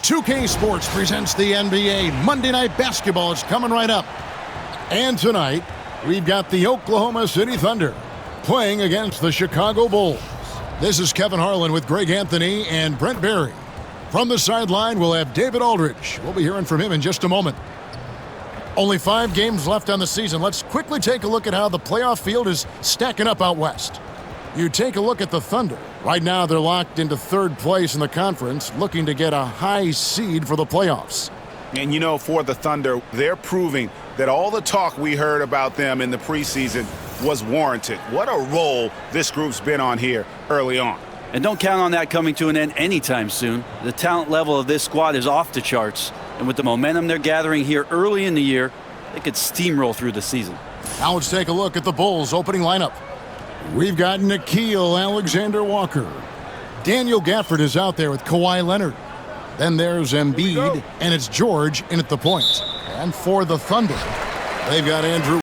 2K Sports presents the NBA. Monday Night Basketball is coming right up. And tonight, we've got the Oklahoma City Thunder playing against the Chicago Bulls. This is Kevin Harlan with Greg Anthony and Brent Barry. From the sideline, we'll have David Aldridge. We'll be hearing from him in just a moment. Only 5 games left on the season. Let's quickly take a look at how the playoff field is stacking up out west. You take a look at the Thunder. Right now, they're locked into 3rd place in the conference, looking to get a high seed for the playoffs. And you know, for the Thunder, they're proving that all the talk we heard about them in the preseason was warranted. What a role this group's been on here early on. And don't count on that coming to an end anytime soon. The talent level of this squad is off the charts. And with the momentum they're gathering here early in the year, they could steamroll through the season. Now let's take a look at the Bulls' opening lineup. We've got Nickeil Alexander-Walker. Daniel Gafford is out there with Kawhi Leonard. Then there's Embiid, and it's George in at the point. And for the Thunder, they've got Andrew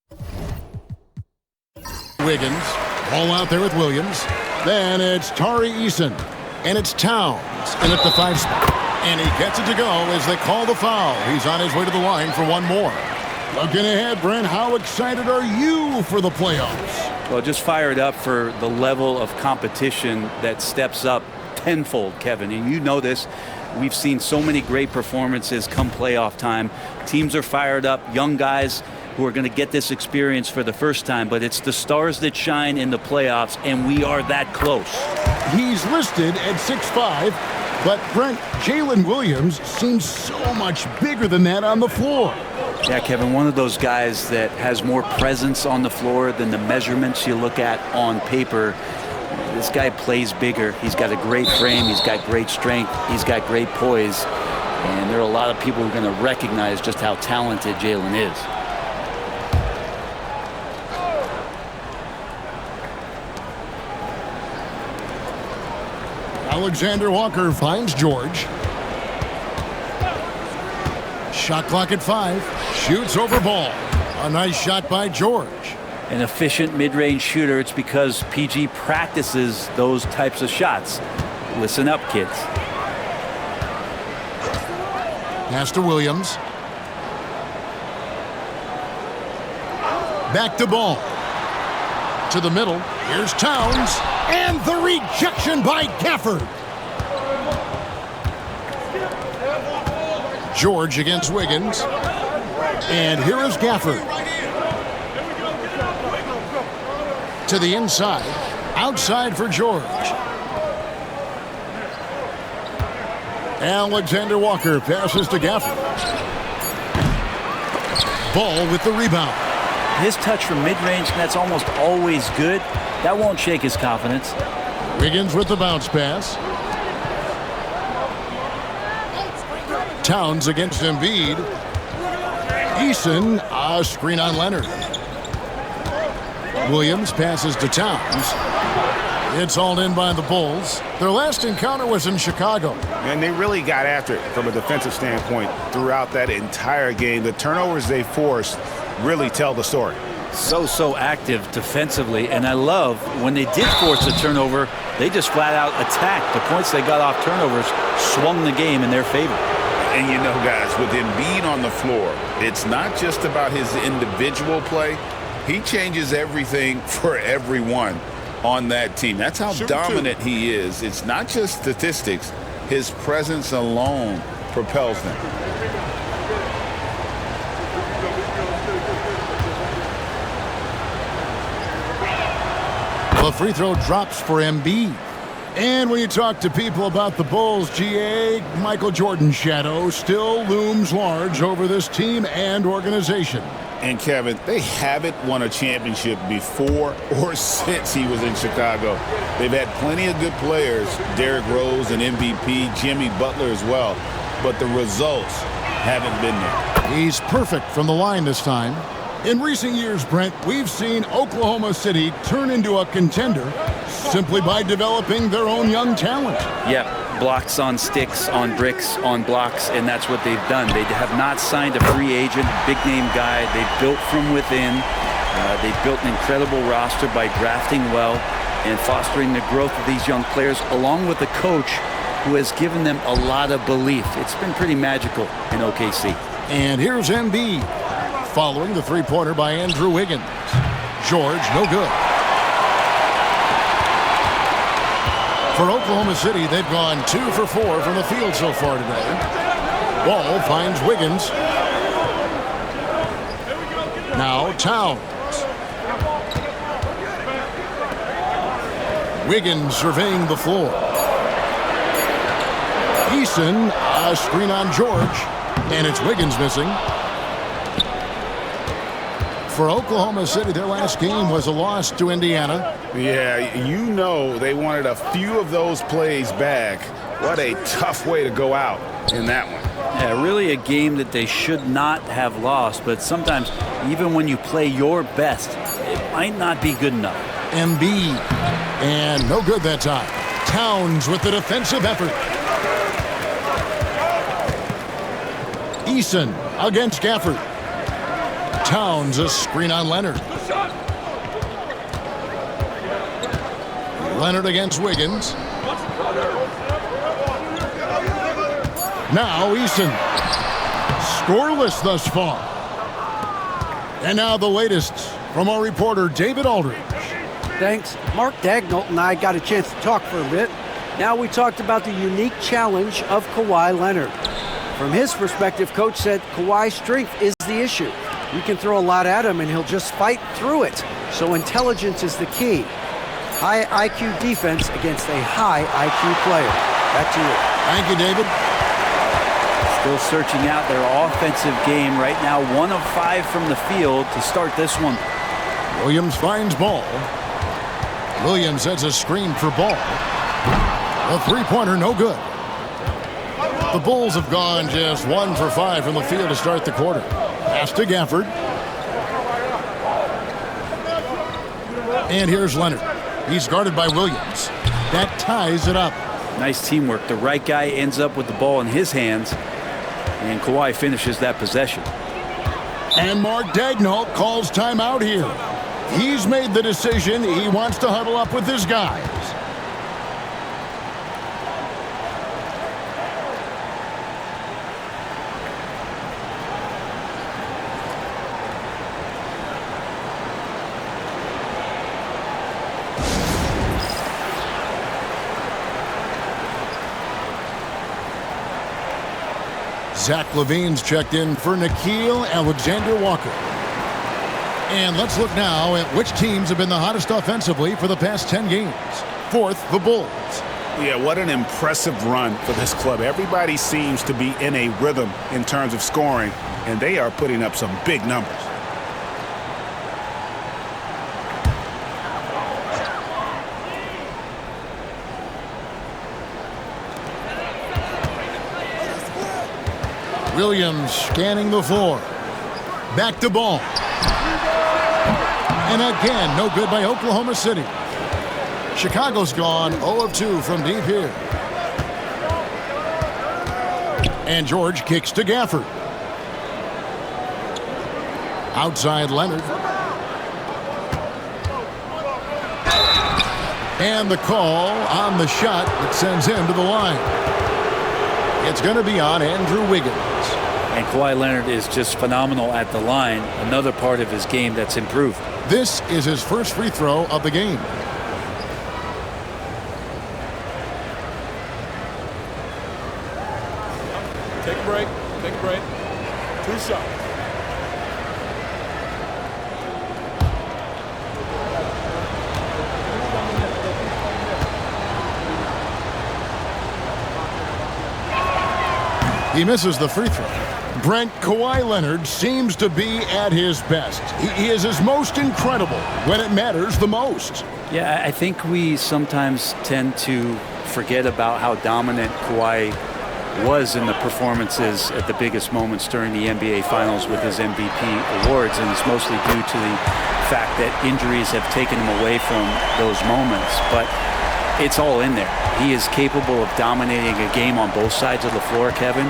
Wiggins. All out there with Williams. Then it's Tari Eason, and it's Towns in at the 5 spot. And he gets it to go as they call the foul. He's on his way to the line for one more. Looking ahead, Brent, how excited are you for the playoffs? Well, just fired up for the level of competition that steps up tenfold, Kevin. And you know this. We've seen so many great performances come playoff time. Teams are fired up, young guys who are going to get this experience for the first time. But it's the stars that shine in the playoffs, and we are that close. He's listed at 6'5", but Brent, Jalen Williams seems so much bigger than that on the floor. Yeah, Kevin, one of those guys that has more presence on the floor than the measurements you look at on paper. This guy plays bigger. He's got a great frame. He's got great strength. He's got great poise. And there are a lot of people who are going to recognize just how talented Jalen is. Alexander Walker finds George. Shot clock at 5. Shoots over ball. A nice shot by George. An efficient mid-range shooter. It's because PG practices those types of shots. Listen up, kids. Pass to Williams. Back to ball. To the middle. Here's Towns. And the rejection by Gafford. George against Wiggins. And here is Gafford. To the inside. Outside for George. Alexander Walker passes to Gafford. Ball with the rebound. His touch from mid-range, that's almost always good. That won't shake his confidence. Wiggins with the bounce pass. Towns against Embiid. Eason, a screen on Leonard. Williams passes to Towns. It's hauled in by the Bulls. Their last encounter was in Chicago. And they really got after it from a defensive standpoint throughout that entire game. The turnovers they forced really tell the story. So active defensively, and I love when they did force a turnover, they just flat out attacked. The points they got off turnovers swung the game in their favor. And you know, guys, with Embiid on the floor, it's not just about his individual play. He changes everything for everyone on that team. That's how dominant he is. It's not just statistics. His presence alone propels them. The free throw drops for Embiid. And when you talk to people about the Bulls, GA, Michael Jordan's shadow still looms large over this team and organization. And Kevin, they haven't won a championship before or since he was in Chicago. They've had plenty of good players, Derrick Rose and MVP, Jimmy Butler as well, but the results haven't been there. He's perfect from the line this time. In recent years, Brent, we've seen Oklahoma City turn into a contender simply by developing their own young talent. Yeah, blocks on sticks, on bricks, on blocks, and that's what they've done. They have not signed a free agent, big-name guy. They built from within. They built an incredible roster by drafting well and fostering the growth of these young players, along with a coach who has given them a lot of belief. It's been pretty magical in OKC. And here's Embiid following the three-pointer by Andrew Wiggins. George, no good. For Oklahoma City, they've gone 2 for 4 from the field so far today. Ball finds Wiggins. Now Towns. Wiggins surveying the floor. Eason, a screen on George, and it's Wiggins missing. For Oklahoma City, their last game was a loss to Indiana. Yeah, you know they wanted a few of those plays back. What a tough way to go out in that one. Yeah, really a game that they should not have lost, but sometimes even when you play your best, it might not be good enough. Embiid, and no good that time. Towns with the defensive effort. Eason against Gafford. Towns, a screen on Leonard. Leonard against Wiggins. Now Eason. Scoreless thus far. And now the latest from our reporter David Aldridge. Thanks. Mark Daigneault and I got a chance to talk for a bit. Now we talked about the unique challenge of Kawhi Leonard. From his perspective, Coach said Kawhi's strength is the issue. You can throw a lot at him and he'll just fight through it. So intelligence is the key. High IQ defense against a high IQ player. Back to you. Thank you, David. Still searching out their offensive game right now. 1 of 5 from the field to start this one. Williams finds Ball. Williams heads a screen for Ball. A three-pointer, no good. The Bulls have gone just 1 for 5 from the field to start the quarter. Pass to Gafford. And here's Leonard. He's guarded by Williams. That ties it up. Nice teamwork. The right guy ends up with the ball in his hands, and Kawhi finishes that possession. And Mark Daigneault calls timeout here. He's made the decision. He wants to huddle up with his guys. Zach LaVine's checked in for Nickeil Alexander-Walker. And let's look now at which teams have been the hottest offensively for the past 10 games. Fourth, the Bulls. Yeah, what an impressive run for this club. Everybody seems to be in a rhythm in terms of scoring, and they are putting up some big numbers. Williams scanning the floor. Back to Ball. And again, no good by Oklahoma City. Chicago's gone 0 of 2 from deep here. And George kicks to Gafford. Outside Leonard. And the call on the shot that sends him to the line. It's going to be on Andrew Wiggins. And Kawhi Leonard is just phenomenal at the line. Another part of his game that's improved. This is his first free throw of the game. Take a break. Take a break. 2 shots. He misses the free throw. Brent, Kawhi Leonard seems to be at his best. He is his most incredible when it matters the most. Yeah, I think we sometimes tend to forget about how dominant Kawhi was in the performances at the biggest moments during the NBA Finals with his MVP awards, and it's mostly due to the fact that injuries have taken him away from those moments. But it's all in there. He is capable of dominating a game on both sides of the floor, Kevin,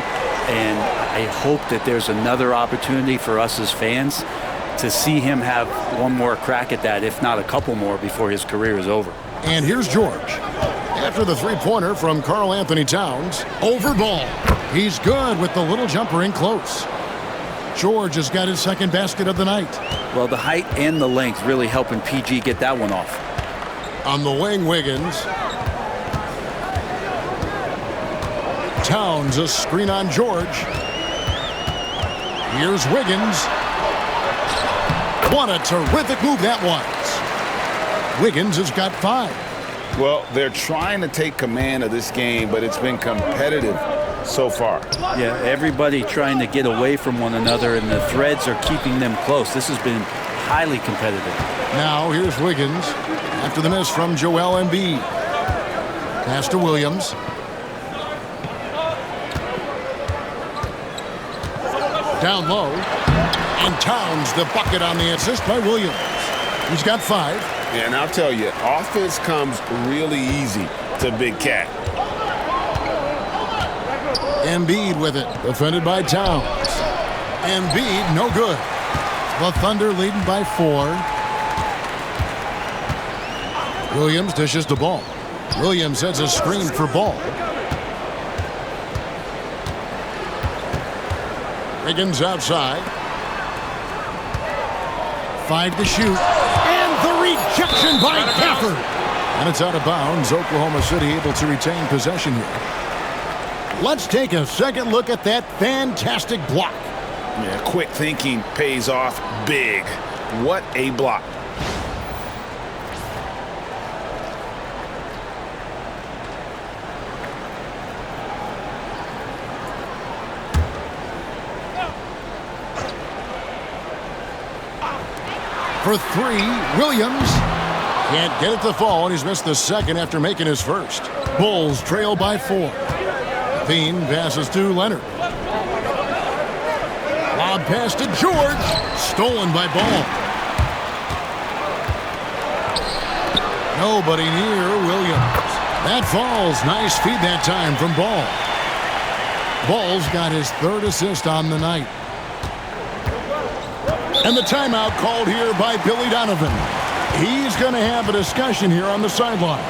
and I hope that there's another opportunity for us as fans to see him have one more crack at that, if not a couple more, before his career is over. And here's George. After the three-pointer from Karl Anthony Towns, over ball. He's good with the little jumper in close. George has got his second basket of the night. Well, the height and the length really helping PG get that one off. On the wing, Wiggins. Towns, a screen on George. Here's Wiggins. What a terrific move that was. Wiggins has got 5. Well, they're trying to take command of this game, but it's been competitive so far. Yeah, everybody trying to get away from one another, and the threads are keeping them close. This has been highly competitive. Now here's Wiggins after the miss from Joel Embiid. Pass to Williams. Down low. And Towns the bucket on the assist by Williams. He's got 5. And I'll tell you, offense comes really easy to Big Cat. Embiid with it, defended by Towns. Embiid, no good. The Thunder leading by 4. Williams dishes the ball. Williams sets a screen for Ball. Wiggins outside. 5 to shoot. And the rejection by Gafford. And it's out of bounds. Oklahoma City able to retain possession here. Let's take a second look at that fantastic block. Yeah, quick thinking pays off big. What a block. For 3, Williams can't get it to fall, and he's missed the second after making his first. Bulls trail by 4. Thien passes to Leonard. Lob pass to George. Stolen by Ball. Nobody near Williams. That falls. Nice feed that time from Ball. Ball's got his 3rd assist on the night. And the timeout called here by Billy Donovan. He's going to have a discussion here on the sideline.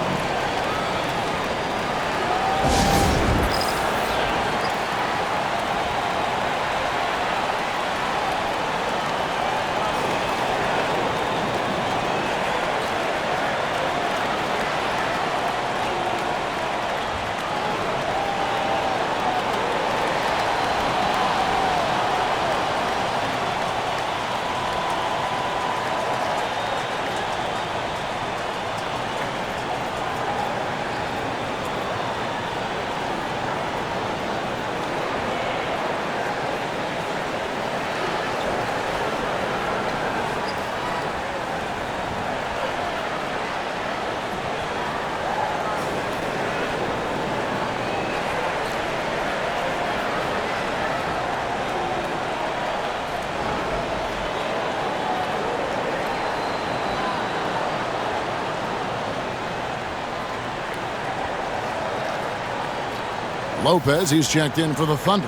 Lopez, he's checked in for the Thunder.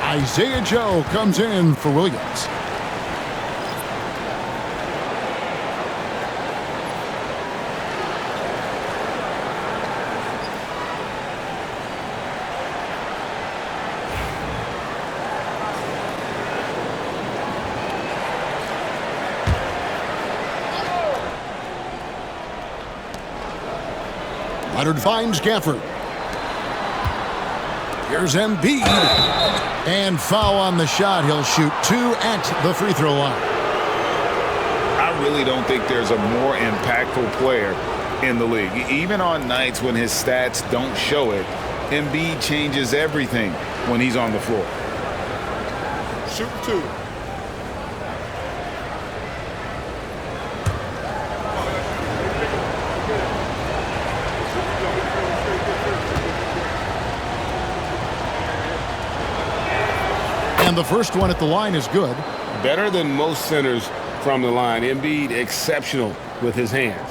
Isaiah Joe comes in for Williams. Leonard finds Gafford. Here's Embiid. And foul on the shot. He'll shoot 2 at the free throw line. I really don't think there's a more impactful player in the league. Even on nights when his stats don't show it, Embiid changes everything when he's on the floor. Shoot 2. And the first one at the line is good. Better than most centers from the line. Embiid exceptional with his hands.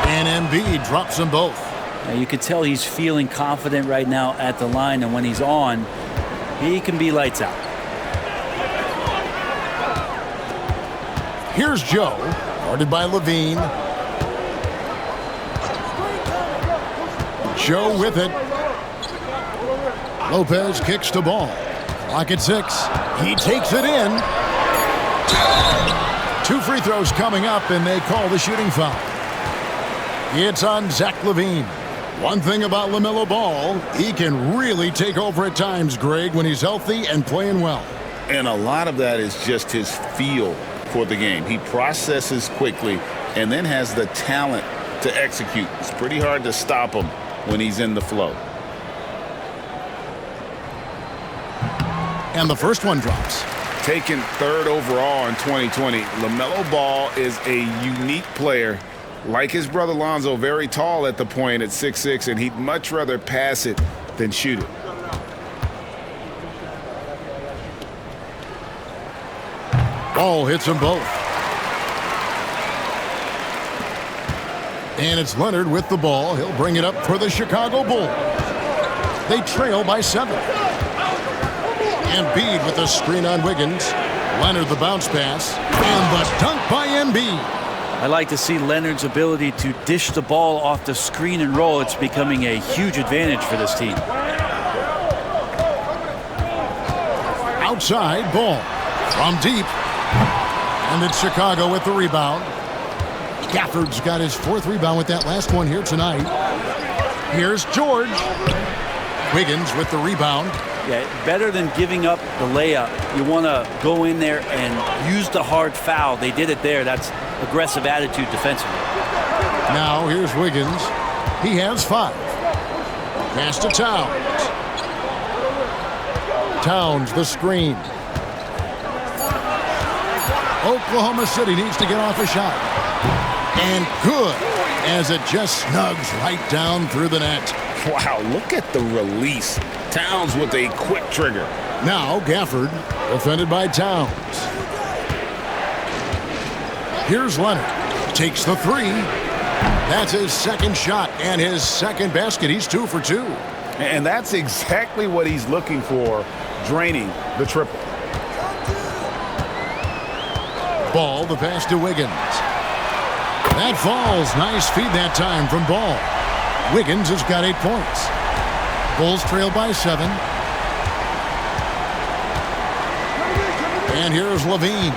And Embiid drops them both. You could tell he's feeling confident right now at the line, and when he's on, he can be lights out. Here's Joe, guarded by Levine. Joe with it. Lopez kicks the ball. Clock at 6. He takes it in. 2 free throws coming up, and they call the shooting foul. It's on Zach LaVine. One thing about LaMelo Ball, he can really take over at times, Greg, when he's healthy and playing well. And a lot of that is just his feel for the game. He processes quickly and then has the talent to execute. It's pretty hard to stop him when he's in the flow. And the first one drops. Taken 3rd overall in 2020, LaMelo Ball is a unique player. Like his brother Lonzo, very tall at the point at 6'6", and he'd much rather pass it than shoot it. Ball hits them both. And it's Leonard with the ball. He'll bring it up for the Chicago Bulls. They trail by 7. Embiid with the screen on Wiggins. Leonard the bounce pass. And the dunk by Embiid. I like to see Leonard's ability to dish the ball off the screen and roll. It's becoming a huge advantage for this team. Outside ball from deep. And it's Chicago with the rebound. Gafford's got his 4th rebound with that last one here tonight. Here's George. Wiggins with the rebound. Yeah, better than giving up the layup. You want to go in there and use the hard foul. They did it there. That's aggressive attitude defensively. Now here's Wiggins. He has 5. Pass to Towns. Towns the screen. Oklahoma City needs to get off a shot. And good, as it just snugs right down through the net. Wow, look at the release. Towns with a quick trigger. Now Gafford, defended by Towns. Here's Leonard. Takes the 3. That's his 2nd shot and his 2nd basket. He's 2 for 2. And that's exactly what he's looking for, draining the triple. Ball, the pass to Wiggins. That falls. Nice feed that time from Ball. Wiggins has got 8 points. Bulls trail by 7. And here's Levine.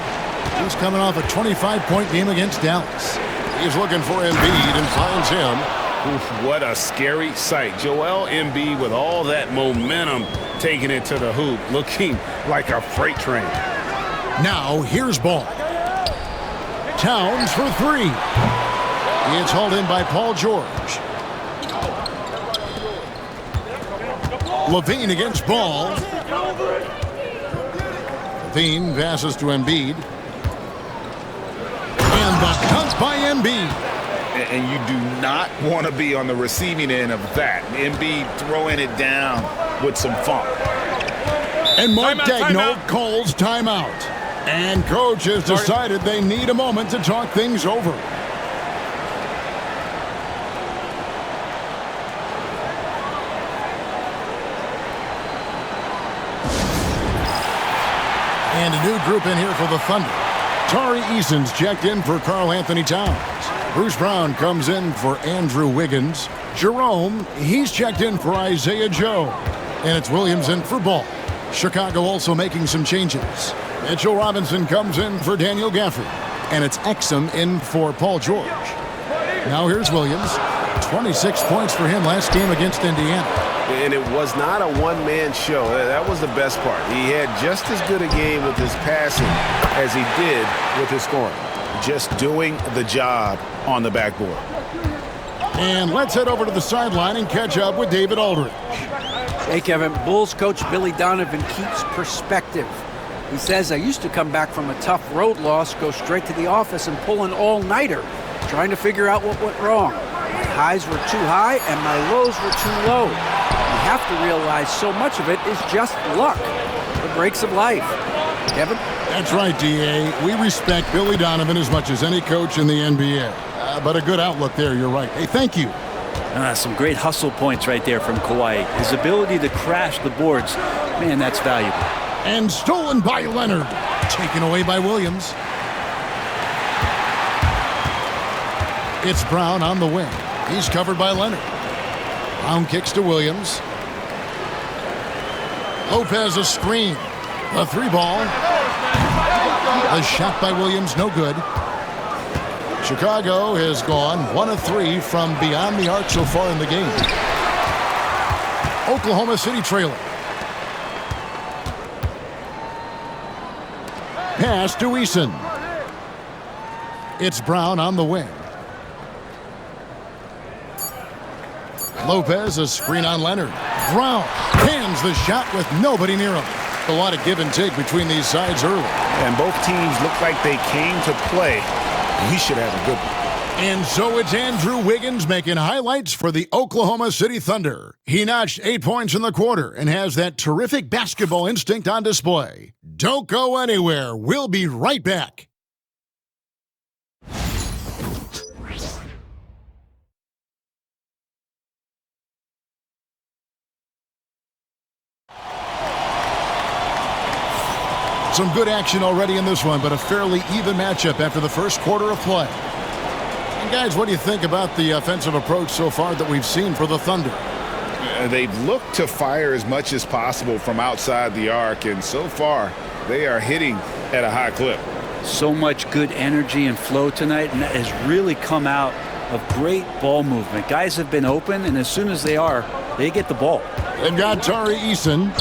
He's coming off a 25-point game against Dallas. He's looking for Embiid and finds him. Oof, what a scary sight. Joel Embiid with all that momentum taking it to the hoop, looking like a freight train. Now here's Ball. Towns for 3. It's hauled in by Paul George. Levine against Ball. Levine passes to Embiid. And the dunk by Embiid. And you do not want to be on the receiving end of that. Embiid throwing it down with some funk. And Mark Daigneault calls timeout. And coach has decided they need a moment to talk things over. And a new group in here for the Thunder. Tari Eason's checked in for Karl Anthony Towns. Bruce Brown comes in for Andrew Wiggins. Jerome, he's checked in for Isaiah Joe. And it's Williams in for Ball. Chicago also making some changes. Mitchell Robinson comes in for Daniel Gafford. And it's Exum in for Paul George. Now here's Williams. 26 points for him last game against Indiana. And it was not a one-man show. That was the best part. He had just as good a game with his passing as he did with his scoring. Just doing the job on the backboard. And let's head over to the sideline and catch up with David Aldridge. Hey, Kevin. Bulls coach Billy Donovan keeps perspective. He says, I used to come back from a tough road loss, go straight to the office and pull an all-nighter, trying to figure out what went wrong. My highs were too high and my lows were too low. You have to realize so much of it is just luck, the breaks of life. Kevin? That's right, D.A. We respect Billy Donovan as much as any coach in the NBA. But a good outlook there, you're right. Hey, thank you. Some great hustle points right there from Kawhi. His ability to crash the boards, man, that's valuable. And stolen by Leonard. Taken away by Williams. It's Brown on the wing. He's covered by Leonard. Brown kicks to Williams. Lopez a screen. A 3-ball. A shot by Williams, no good. Chicago has gone 1 of 3 from beyond the arc so far in the game. Oklahoma City trailing. Pass to Eason. It's Brown on the wing. Lopez, a screen on Leonard. Brown hands the shot with nobody near him. A lot of give and take between these sides early. And both teams look like they came to play. We should have a good one. And so it's Andrew Wiggins making highlights for the Oklahoma City Thunder. He notched 8 points in the quarter and has that terrific basketball instinct on display. Don't go anywhere. We'll be right back. Some good action already in this one, but a fairly even matchup after the first quarter of play. And guys, what do you think about the offensive approach so far that we've seen for the Thunder? They've looked to fire as much as possible from outside the arc, and so far they are hitting at a high clip. So much good energy and flow tonight, and that has really come out of great ball movement. Guys have been open, and as soon as they are, they get the ball. They've got Tari Eason,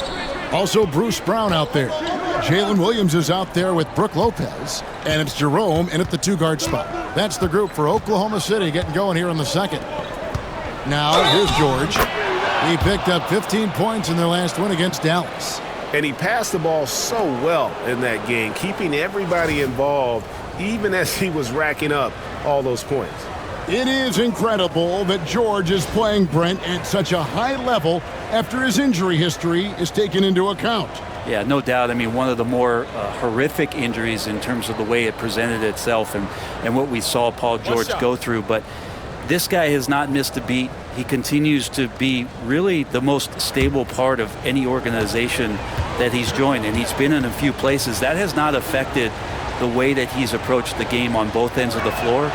also Bruce Brown out there. Jalen Williams is out there with Brook Lopez, and it's Jerome in at the 2-guard spot. That's the group for Oklahoma City getting going here in the second. Now, here's George. He picked up 15 points in their last win against Dallas. And he passed the ball so well in that game, keeping everybody involved, even as he was racking up all those points. It is incredible that George is playing Brent at such a high level after his injury history is taken into account. Yeah, no doubt. I mean, one of the more horrific injuries in terms of the way it presented itself and what we saw Paul George go through. But this guy has not missed a beat. He continues to be really the most stable part of any organization that he's joined, and he's been in a few places. That has not affected the way that he's approached the game on both ends of the floor,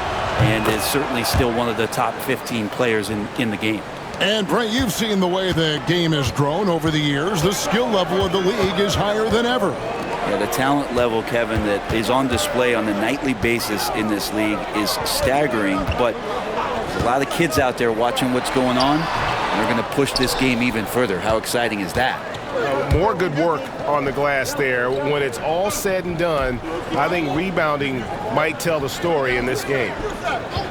and is certainly still one of the top 15 players in the game. And, Brent, you've seen the way the game has grown over the years. The skill level of the league is higher than ever. Yeah, the talent level, Kevin, that is on display on a nightly basis in this league is staggering. But there's a lot of kids out there watching what's going on, and they're going to push this game even further. How exciting is that? More good work on the glass there. When it's all said and done, I think rebounding might tell the story in this game.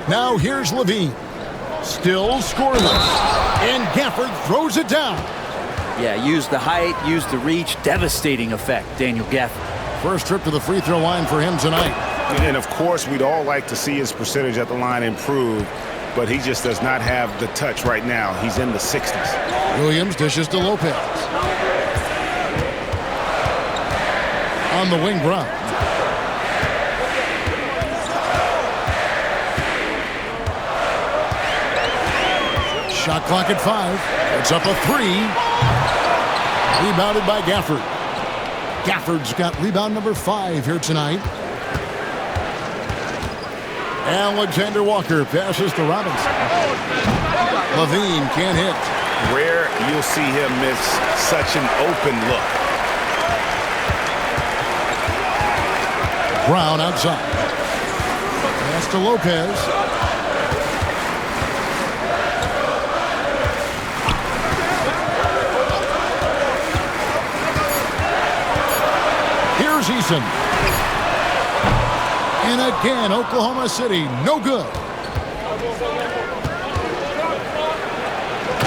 Now here's Levine. Still scoreless. And Gafford throws it down. Yeah, use the height, use the reach. Devastating effect, Daniel Gafford. First trip to the free throw line for him tonight. And, of course, we'd all like to see his percentage at the line improve, but he just does not have the touch right now. He's in the 60s. Williams dishes to Lopez. On the wing, Brown. Shot clock at 5. It's up a 3. Rebounded by Gafford. Gafford's got rebound number 5 here tonight. Alexander Walker passes to Robinson. Levine can't hit. Rare you'll see him miss such an open look. Brown outside. Pass to Lopez. Here's Eason. And again, Oklahoma City, no good.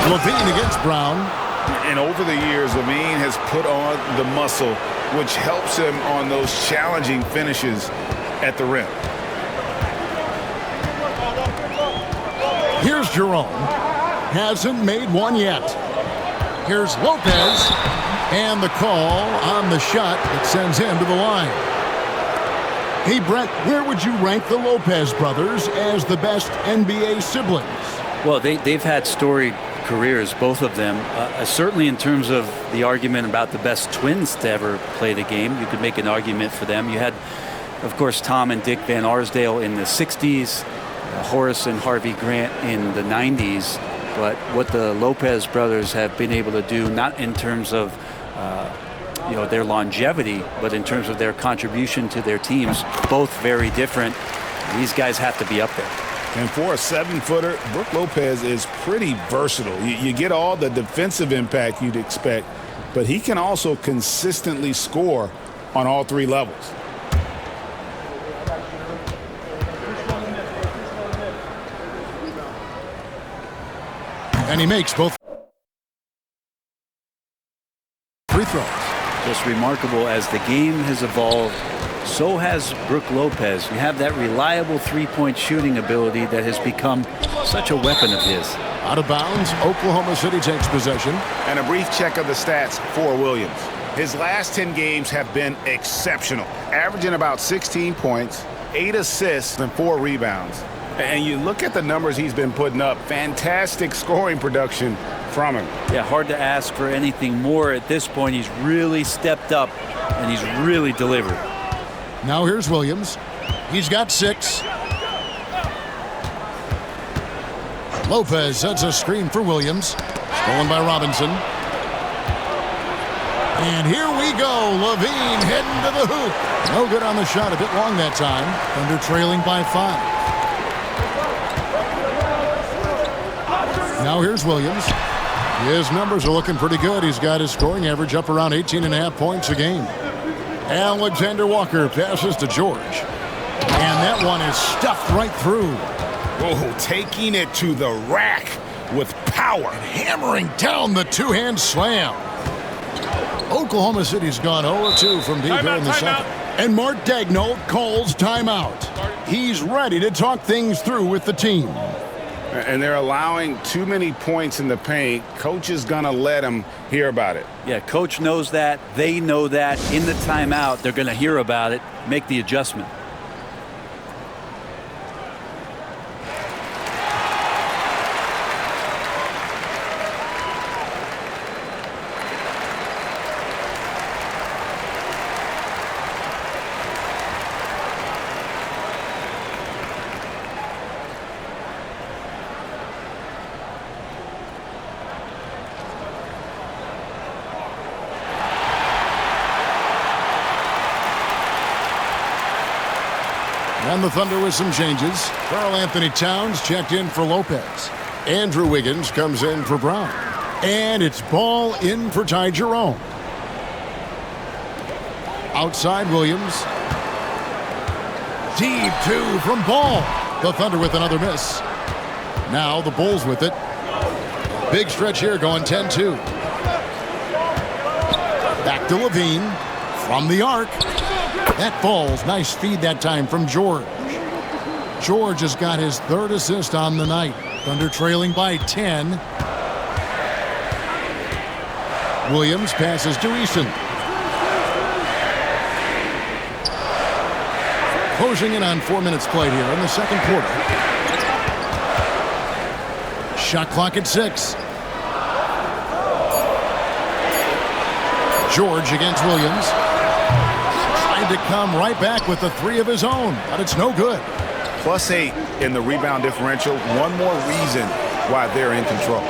Levine against Brown. And over the years, Levine has put on the muscle, which helps him on those challenging finishes at the rim. Here's Jerome. Hasn't made one yet. Here's Lopez. And the call on the shot that sends him to the line. Hey, Brett, where would you rank the Lopez brothers as the best NBA siblings? Well, they've had storied careers, both of them. Certainly in terms of the argument about the best twins to ever play the game, you could make an argument for them. You had, of course, Tom and Dick Van Arsdale in the 60s, Horace and Harvey Grant in the 90s. But what the Lopez brothers have been able to do, not in terms of their longevity, but in terms of their contribution to their teams, both very different. These guys have to be up there. And for a 7-footer, Brook Lopez is pretty versatile. You get all the defensive impact you'd expect, but he can also consistently score on all 3 levels. And he makes both free throws. Just remarkable. As the game has evolved, so has Brook Lopez. You have that reliable three-point shooting ability that has become such a weapon of his. Out of bounds, Oklahoma City takes possession. And a brief check of the stats for Williams. His last 10 games have been exceptional, averaging about 16 points, 8 assists, and 4 rebounds. And you look at the numbers he's been putting up, fantastic scoring production from him. Yeah, hard to ask for anything more at this point. He's really stepped up, and he's really delivered. Now here's Williams. He's got 6. Lopez sets a screen for Williams. Stolen by Robinson. And here we go. Levine heading to the hoop. No good on the shot. A bit long that time. Thunder trailing by 5. Now here's Williams. His numbers are looking pretty good. He's got his scoring average up around 18.5 points a game. Alexander Walker passes to George. And that one is stuffed right through. Oh, taking it to the rack with power. Hammering down the two-hand slam. Oklahoma City's gone 0-2 from deep here in the second. And Mark Daigneault calls timeout. He's ready to talk things through with the team. And they're allowing too many points in the paint. Coach is going to let them hear about it. Yeah, coach knows that. They know that. In the timeout, they're going to hear about it, make the adjustment. And the Thunder with some changes. Karl Anthony Towns checked in for Lopez. Andrew Wiggins comes in for Brown. And it's ball in for Ty Jerome. Outside Williams. Deep 2 from Ball. The Thunder with another miss. Now the Bulls with it. Big stretch here going 10-2. Back to Levine. From the arc. That falls. Nice feed that time from George. George has got his 3rd assist on the night. Thunder trailing by 10. Williams passes to Eason. Closing in on 4 minutes played here in the second quarter. Shot clock at 6. George against Williams. To come right back with the 3 of his own, but it's no good. +8 in the rebound differential. One more reason why they're in control.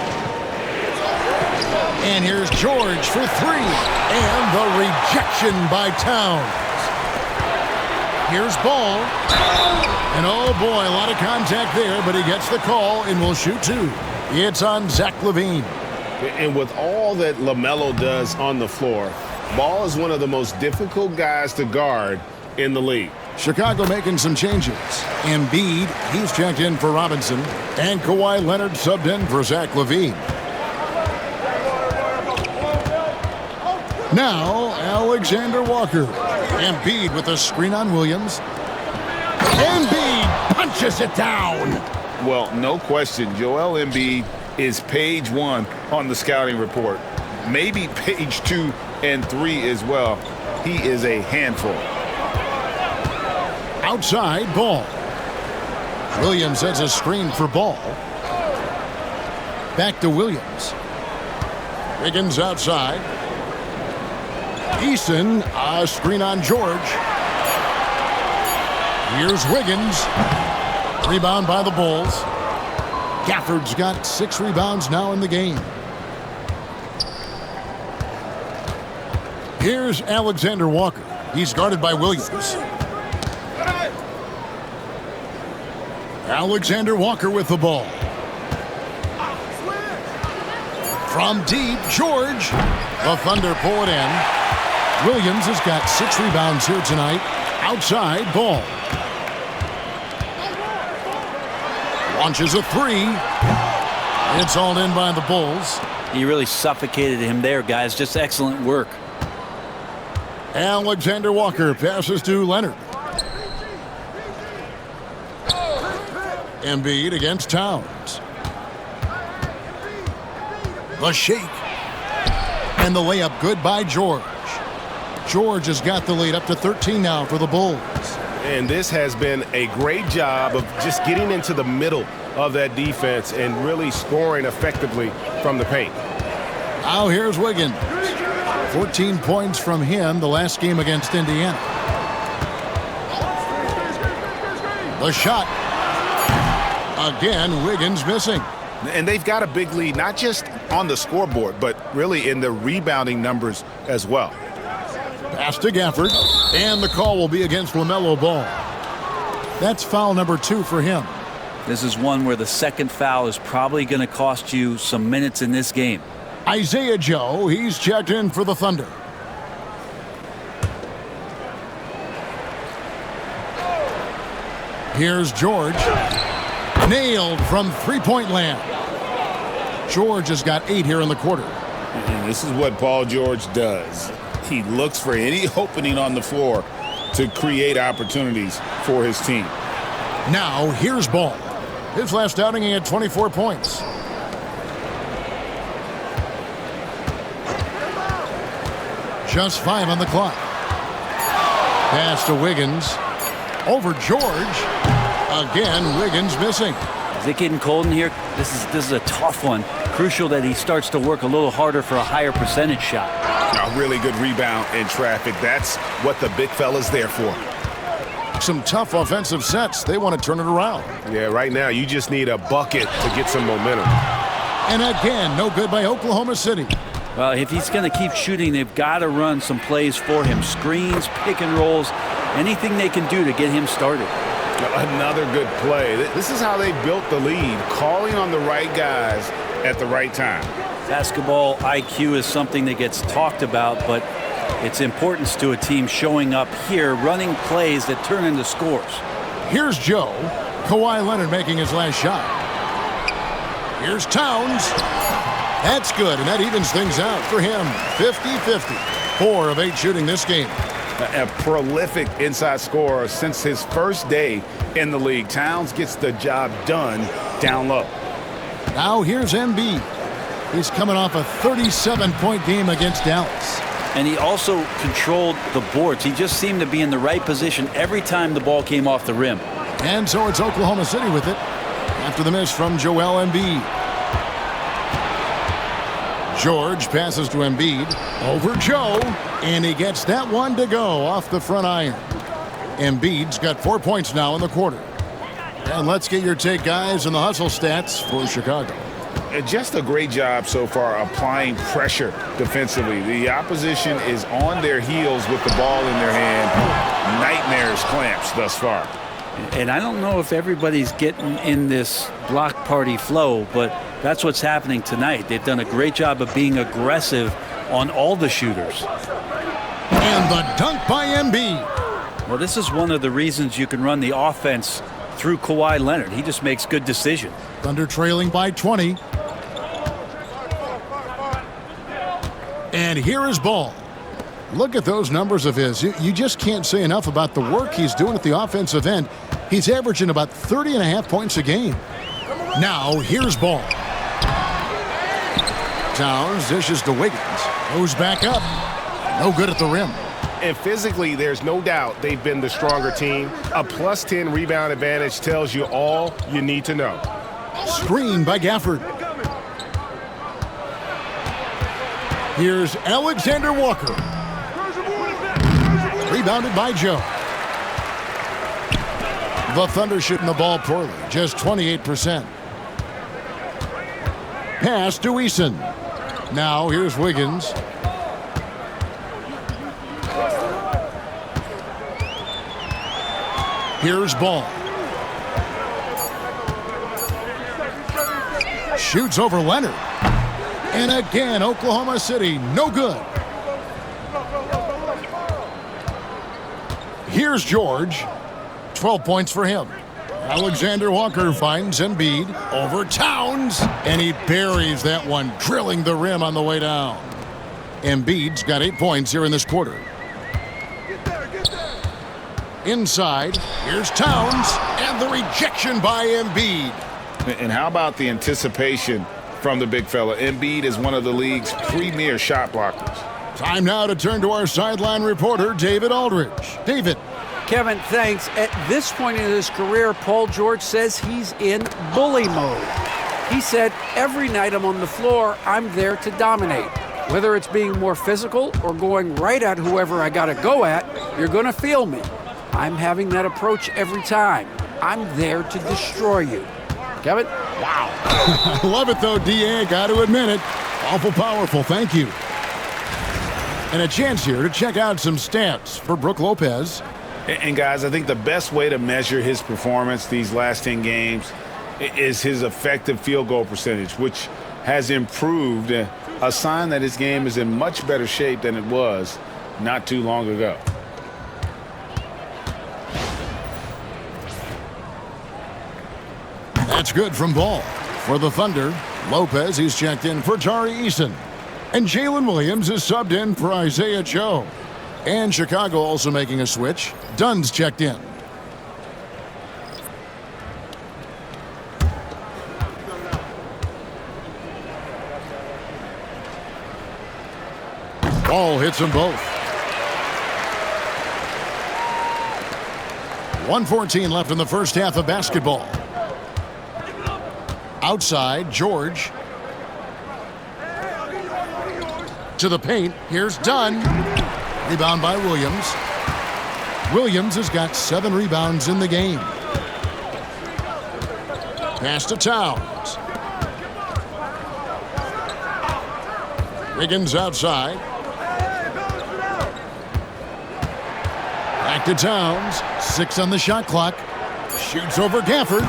And here's George for 3. And the rejection by Towns. Here's Ball. And oh boy, a lot of contact there, but he gets the call and will shoot 2. It's on Zach LaVine. And with all that LaMelo does on the floor, Ball is one of the most difficult guys to guard in the league. Chicago making some changes. Embiid, he's checked in for Robinson. And Kawhi Leonard subbed in for Zach LaVine. Now, Alexander Walker. Embiid with a screen on Williams. Embiid punches it down. Well, no question, Joel Embiid is page 1 on the scouting report. Maybe page 2 and 3 as well. He is a handful. Outside Ball. Williams sets a screen for Ball. Back to Williams. Wiggins outside. Eason, a screen on George. Here's Wiggins. Rebound by the Bulls. Gafford's got 6 rebounds now in the game. Here's Alexander Walker. He's guarded by Williams. Alexander Walker with the ball. From deep, George. The Thunder pull it in. Williams has got 6 rebounds here tonight. Outside, Ball. Launches a 3. It's all in by the Bulls. He really suffocated him there, guys. Just excellent work. Alexander Walker passes to Leonard. Embiid against Towns. The shake. And the layup good by George. George has got the lead up to 13 now for the Bulls. And this has been a great job of just getting into the middle of that defense and really scoring effectively from the paint. Now here's Wiggins. 14 points from him the last game against Indiana. The shot. Again, Wiggins missing. And they've got a big lead, not just on the scoreboard, but really in the rebounding numbers as well. Pass to Gafford, and the call will be against LaMelo Ball. That's foul number 2 for him. This is one where the second foul is probably going to cost you some minutes in this game. Isaiah Joe, he's checked in for the Thunder. Here's George. Nailed from three-point land. George has got 8 here in the quarter. And this is what Paul George does. He looks for any opening on the floor to create opportunities for his team. Now, here's Ball. His last outing, he had 24 points. Just 5 on the clock. Pass to Wiggins. Over George. Again, Wiggins missing. Is it getting cold in here? This is a tough one. Crucial that he starts to work a little harder for a higher percentage shot. A really good rebound in traffic. That's what the big fella's there for. Some tough offensive sets. They want to turn it around. Yeah, right now you just need a bucket to get some momentum. And again, no good by Oklahoma City. Well, if he's going to keep shooting, they've got to run some plays for him. Screens, pick and rolls, anything they can do to get him started. Another good play. This is how they built the lead, calling on the right guys at the right time. Basketball IQ is something that gets talked about, but its importance to a team showing up here, running plays that turn into scores. Here's Joe. Kawhi Leonard making his last shot. Here's Towns. That's good, and that evens things out for him. 50-50. 4 of 8 shooting this game. A prolific inside scorer since his first day in the league. Towns gets the job done down low. Now here's Embiid. He's coming off a 37-point game against Dallas. And he also controlled the boards. He just seemed to be in the right position every time the ball came off the rim. And so it's Oklahoma City with it after the miss from Joel Embiid. George passes to Embiid. Over Joe. And he gets that one to go off the front iron. Embiid's got 4 points now in the quarter. And let's get your take, guys, on the hustle stats for Chicago. Just a great job so far applying pressure defensively. The opposition is on their heels with the ball in their hand. Nightmares clamps thus far. And I don't know if everybody's getting in this block party flow, but that's what's happening tonight. They've done a great job of being aggressive on all the shooters. And the dunk by Embiid. Well, this is one of the reasons you can run the offense through Kawhi Leonard. He just makes good decisions. Thunder trailing by 20. And here is Ball. Look at those numbers of his. You just can't say enough about the work he's doing at the offensive end. He's averaging about 30.5 points a game. Now, here's Ball. Towns dishes to Wiggins. Goes back up. No good at the rim. And physically, there's no doubt they've been the stronger team. A plus 10 rebound advantage tells you all you need to know. Screen by Gafford. Here's Alexander Walker. Rebounded by Joe. The Thunder shooting the ball poorly, just 28%. Pass to Eason. Now here's Wiggins. Here's Ball. Shoots over Leonard. And again, Oklahoma City, no good. Here's George. 12 points for him. Alexander Walker finds Embiid over Towns, and he buries that one, drilling the rim on the way down. Embiid's got 8 points here in this quarter. Inside, here's Towns, and the rejection by Embiid. And how about the anticipation from the big fella? Embiid is one of the league's premier shot blockers. Time now to turn to our sideline reporter, David Aldridge. David. Kevin, thanks. At this point in his career, Paul George says he's in bully mode. He said, every night I'm on the floor, I'm there to dominate. Whether it's being more physical or going right at whoever I got to go at, you're going to feel me. I'm having that approach every time. I'm there to destroy you. Kevin? Wow. I love it, though, D.A. Got to admit it. Awful powerful. Thank you. And a chance here to check out some stats for Brook Lopez. And guys, I think the best way to measure his performance these last 10 games is his effective field goal percentage, which has improved, a sign that his game is in much better shape than it was not too long ago. That's good from Ball. For the Thunder, Lopez, he's checked in for Tari Eason. And Jalen Williams is subbed in for Isaiah Joe. And Chicago also making a switch. Dunn's checked in. Ball hits them both. 1:14 left in the first half of basketball. Outside, George. To the paint, here's Dunn. Rebound by Williams. Williams has got 7 rebounds in the game. Pass to Towns. Wiggins outside. Back to Towns. 6 on the shot clock. Shoots over Gafford.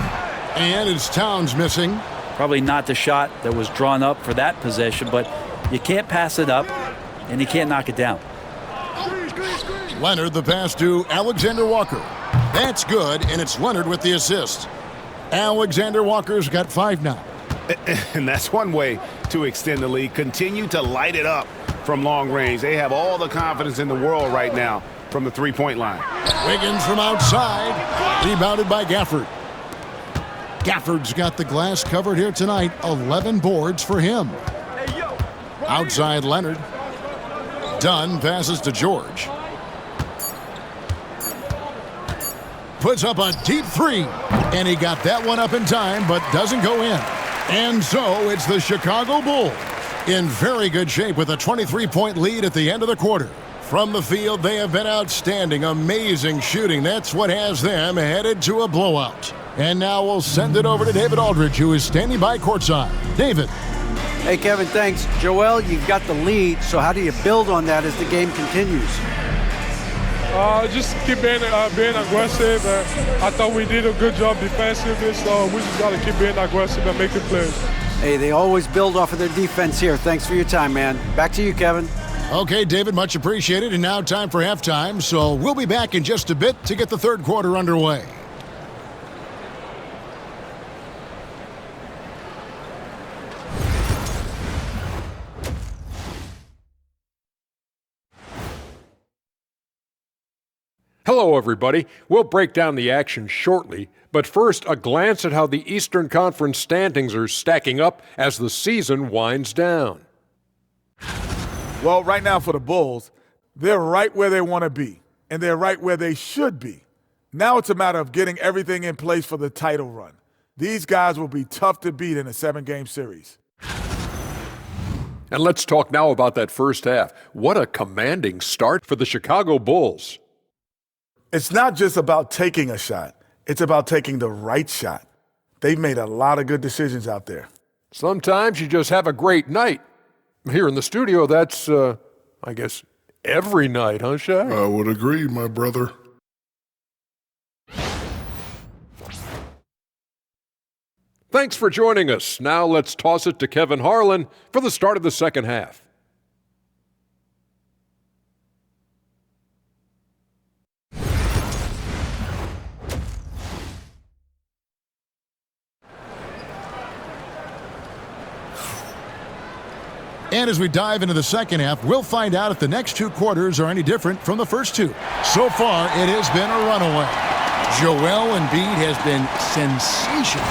And it's Towns missing. Probably not the shot that was drawn up for that possession, but you can't pass it up, and you can't knock it down. Leonard, the pass to Alexander Walker. That's good, and it's Leonard with the assist. Alexander Walker's got 5 now. And that's one way to extend the lead. Continue to light it up from long range. They have all the confidence in the world right now from the three-point line. Wiggins from outside. Rebounded by Gafford. Gafford's got the glass covered here tonight. 11 boards for him. Outside Leonard. Dunn passes to George. Puts up a deep 3. And he got that one up in time, but doesn't go in. And so it's the Chicago Bulls in very good shape with a 23-point lead at the end of the quarter. From the field, they have been outstanding, amazing shooting. That's what has them headed to a blowout. And now we'll send it over to David Aldridge, who is standing by courtside. David. Hey, Kevin, thanks. Joel, you've got the lead, so how do you build on that as the game continues? Just keep being aggressive. I thought we did a good job defensively, so we just got to keep being aggressive and making plays. Hey, they always build off of their defense here. Thanks for your time, man. Back to you, Kevin. Okay, David, much appreciated. And now time for halftime, so we'll be back in just a bit to get the third quarter underway. Hello, everybody. We'll break down the action shortly, but first, a glance at how the Eastern Conference standings are stacking up as the season winds down. Well, right now for the Bulls, they're right where they want to be, and they're right where they should be. Now it's a matter of getting everything in place for the title run. These guys will be tough to beat in a 7-game series. And let's talk now about that first half. What a commanding start for the Chicago Bulls. It's not just about taking a shot. It's about taking the right shot. They've made a lot of good decisions out there. Sometimes you just have a great night. Here in the studio, that's, I guess, every night, huh, Shaq? I would agree, my brother. Thanks for joining us. Now let's toss it to Kevin Harlan for the start of the second half. And as we dive into the second half, we'll find out if the next two quarters are any different from the first two. So far, it has been a runaway. Joel Embiid has been sensational.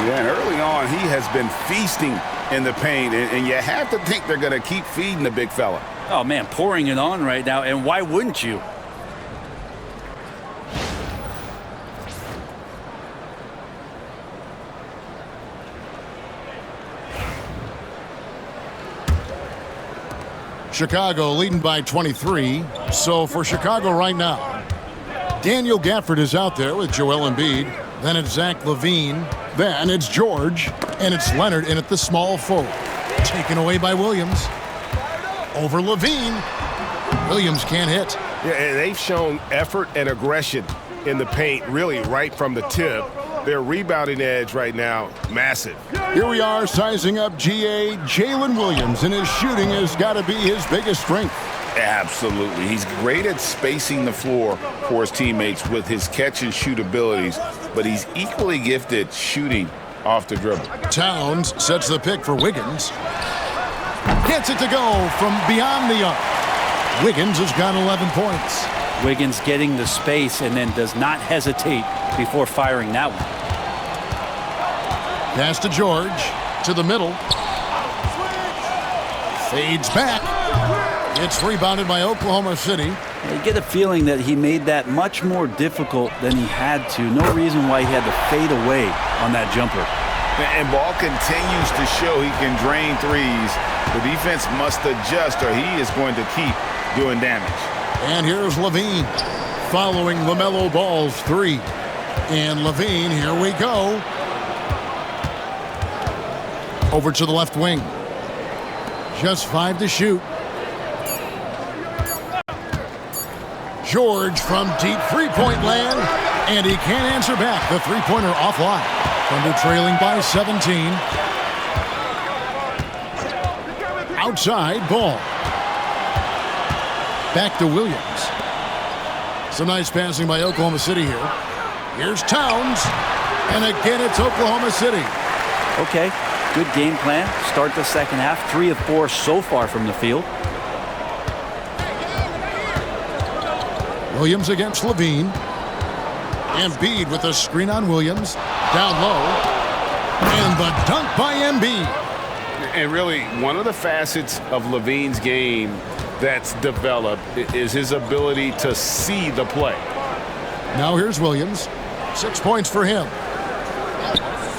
Yeah, and early on, he has been feasting in the paint, and you have to think they're going to keep feeding the big fella. Oh, man, pouring it on right now, and why wouldn't you? Chicago leading by 23. So for Chicago right now, Daniel Gafford is out there with Joel Embiid. Then it's Zach LaVine. Then it's George. And it's Leonard in at the small forward. Taken away by Williams. Over LaVine. Williams can't hit. Yeah, they've shown effort and aggression in the paint, really right from the tip. Their rebounding edge right now, massive. Here we are sizing up GA Jalen Williams, and his shooting has got to be his biggest strength. Absolutely. He's great at spacing the floor for his teammates with his catch-and-shoot abilities, but he's equally gifted shooting off the dribble. Towns sets the pick for Wiggins. Gets it to go from beyond the arc. Wiggins has got 11 points. Wiggins getting the space and then does not hesitate before firing that one. Pass to George, to the middle. Fades back. It's rebounded by Oklahoma City. You get a feeling that he made that much more difficult than he had to. No reason why he had to fade away on that jumper. And Ball continues to show he can drain threes. The defense must adjust or he is going to keep doing damage. And here's LaVine following LaMelo Ball's three. And LaVine, here we go. Over to the left wing. Just 5 to shoot. George from deep three-point land. And he can't answer back. The three-pointer offline. Thunder trailing by 17. Outside, Ball. Back to Williams. Some nice passing by Oklahoma City here. Here's Towns. And again, it's Oklahoma City. Okay, good game plan. Start the second half. 3 of 4 so far from the field. Williams against LaVine. Embiid with a screen on Williams. Down low. And the dunk by Embiid. And really, one of the facets of LaVine's game that's developed is his ability to see the play. Now here's Williams. 6 points for him.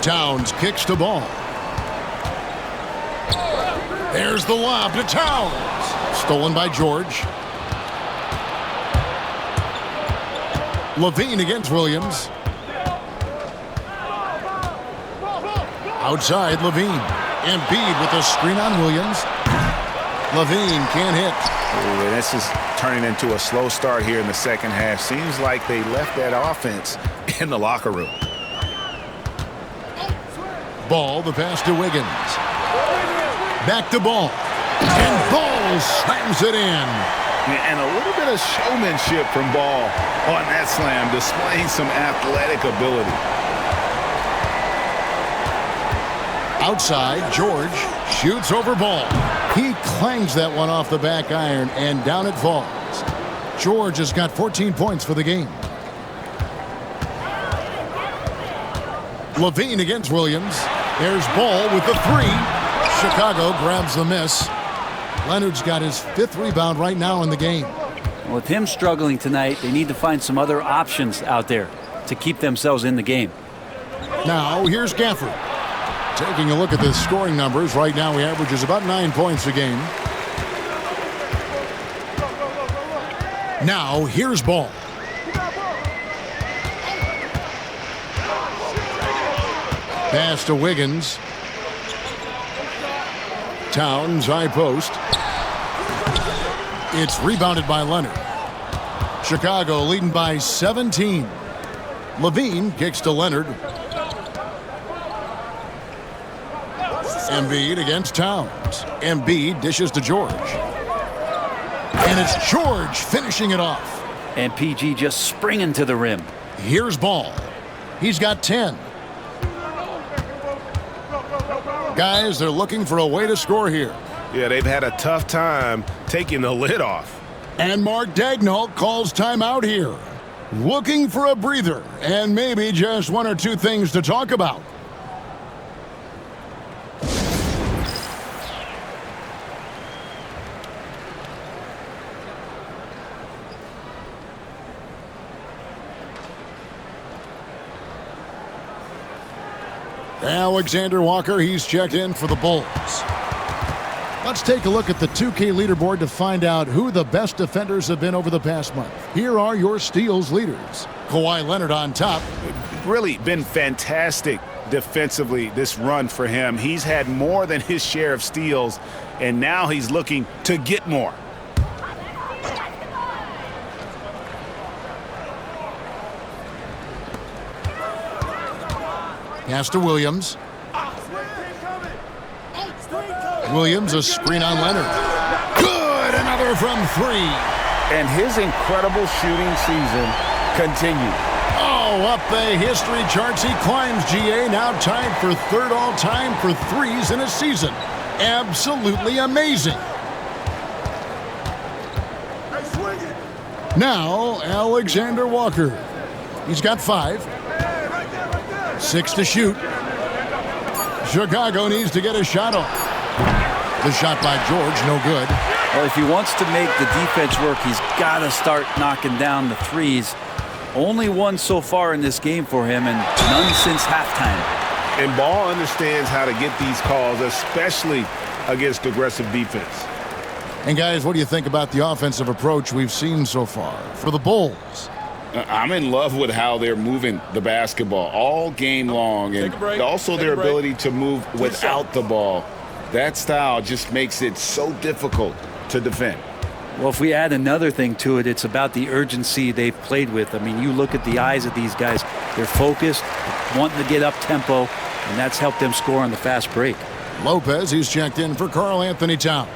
Towns kicks the ball. There's the lob to Towns. Stolen by George. LaVine against Williams. Outside, LaVine. Embiid with a screen on Williams. LaVine can't hit. Ooh, this is turning into a slow start here in the second half. Seems like they left that offense in the locker room. Ball, the pass to Wiggins. Back to Ball. And Ball slams it in. And a little bit of showmanship from Ball on that slam, displaying some athletic ability. Outside, George shoots over Ball. He clangs that one off the back iron, and down it falls. George has got 14 points for the game. LaVine against Williams. There's Ball with the three. Chicago grabs the miss. Leonard's got his 5th rebound right now in the game. With him struggling tonight, they need to find some other options out there to keep themselves in the game. Now here's Gafford. Taking a look at the scoring numbers, right now he averages about 9 points a game. Now, here's ball. Pass to Wiggins. Towns, high post. It's rebounded by Leonard. Chicago leading by 17. Levine kicks to Leonard. Embiid against Towns. Embiid dishes to George. And it's George finishing it off. And PG just springing to the rim. Here's ball. He's got 10. Guys, they're looking for a way to score here. Yeah, they've had a tough time taking the lid off. And Mark Daigneault calls timeout here. Looking for a breather and maybe just one or two things to talk about. Alexander Walker, he's checked in for the Bulls. Let's take a look at the 2K leaderboard to find out who the best defenders have been over the past month. Here are your steals leaders. Kawhi Leonard on top. Really been fantastic defensively this run for him. He's had more than his share of steals, and now he's looking to get more. Pass to Williams. Williams, a screen on Leonard. Good, another from three. And his incredible shooting season continues. Oh, up the history charts he climbs, GA. Now tied for third all-time for threes in a season. Absolutely amazing. Now, Alexander Walker. He's got 5. 6 to shoot. Chicago needs to get a shot off. The shot by George, no good. Well, if he wants to make the defense work, he's got to start knocking down the threes. Only one so far in this game for him, and none since halftime. And Ball understands how to get these calls, especially against aggressive defense. And guys, what do you think about the offensive approach we've seen so far for the Bulls? I'm in love with how they're moving the basketball all game long, and also their ability to move without the ball. That style just makes it so difficult to defend. Well, if we add another thing to it, it's about the urgency they've played with. I mean, you look at the eyes of these guys. They're focused, wanting to get up tempo, and that's helped them score on the fast break. Lopez, he's checked in for Karl Anthony Towns.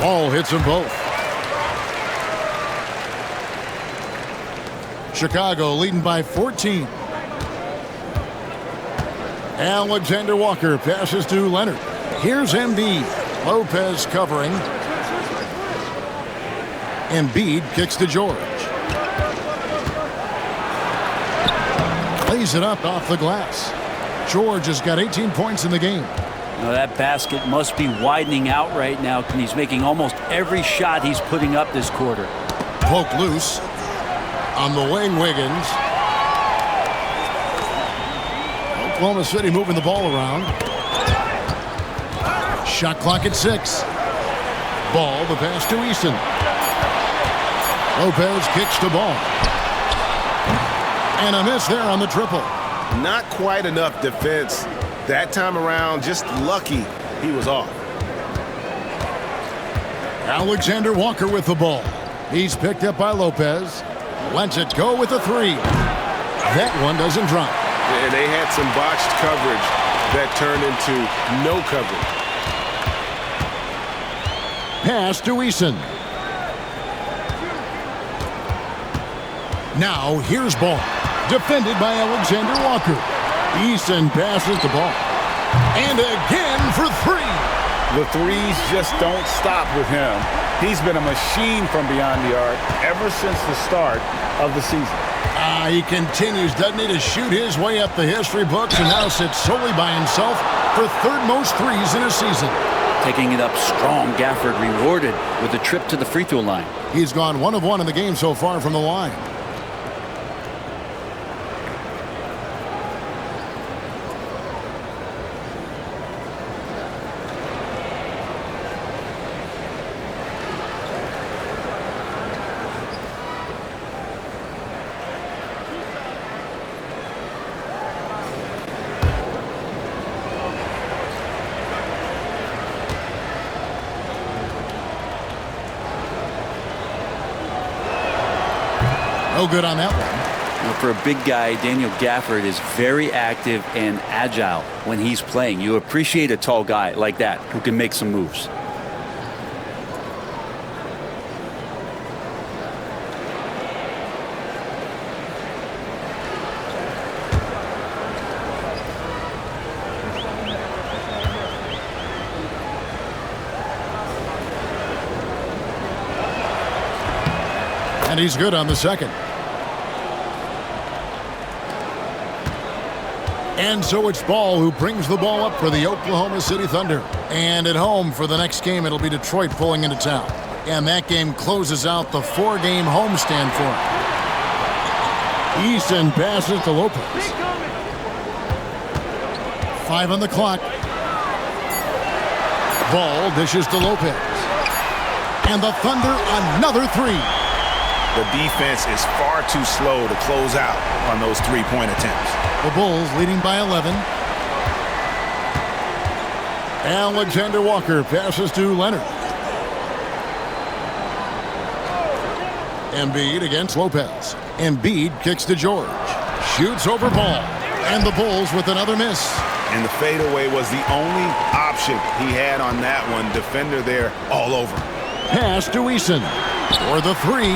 Ball hits them both. Chicago leading by 14. Alexander Walker passes to Leonard. Here's Embiid. Lopez covering. Embiid kicks to George. Lays it up off the glass. George has got 18 points in the game. Now that basket must be widening out right now, and he's making almost every shot he's putting up this quarter. Poke loose. On the wing, Wiggins. Oklahoma City moving the ball around. Shot clock at 6. Ball, the pass to Easton. Lopez kicks to Ball. And a miss there on the triple. Not quite enough defense that time around. Just lucky he was off. Alexander Walker with the ball. He's picked up by Lopez. Lets it go with a 3. That one doesn't drop. And they had some botched coverage that turned into no coverage. Pass to Eason. Now here's Ball. Defended by Alexander Walker. Eason passes the ball. And again for 3. The threes just don't stop with him. He's been a machine from beyond the arc ever since the start of the season. He continues, doesn't he, to shoot his way up the history books and now sits solely by himself for third most threes in a season. Taking it up strong, Gafford rewarded with a trip to the free throw line. He's gone 1 of 1 in the game so far from the line. No good on that one. Well, for a big guy, Daniel Gafford is very active and agile when he's playing. You appreciate a tall guy like that who can make some moves. And he's good on the second. And so it's Ball who brings the ball up for the Oklahoma City Thunder. And at home for the next game, it'll be Detroit pulling into town. And that game closes out the 4-game homestand for him. Easton passes to Lopez. 5 on the clock. Ball dishes to Lopez. And the Thunder another 3. The defense is far too slow to close out on those three-point attempts. The Bulls leading by 11. Alexander Walker passes to Leonard. Embiid against Lopez. Embiid kicks to George. Shoots over Ball. And the Bulls with another miss. And the fadeaway was the only option he had on that one. Defender there all over. Pass to Eason. For the 3,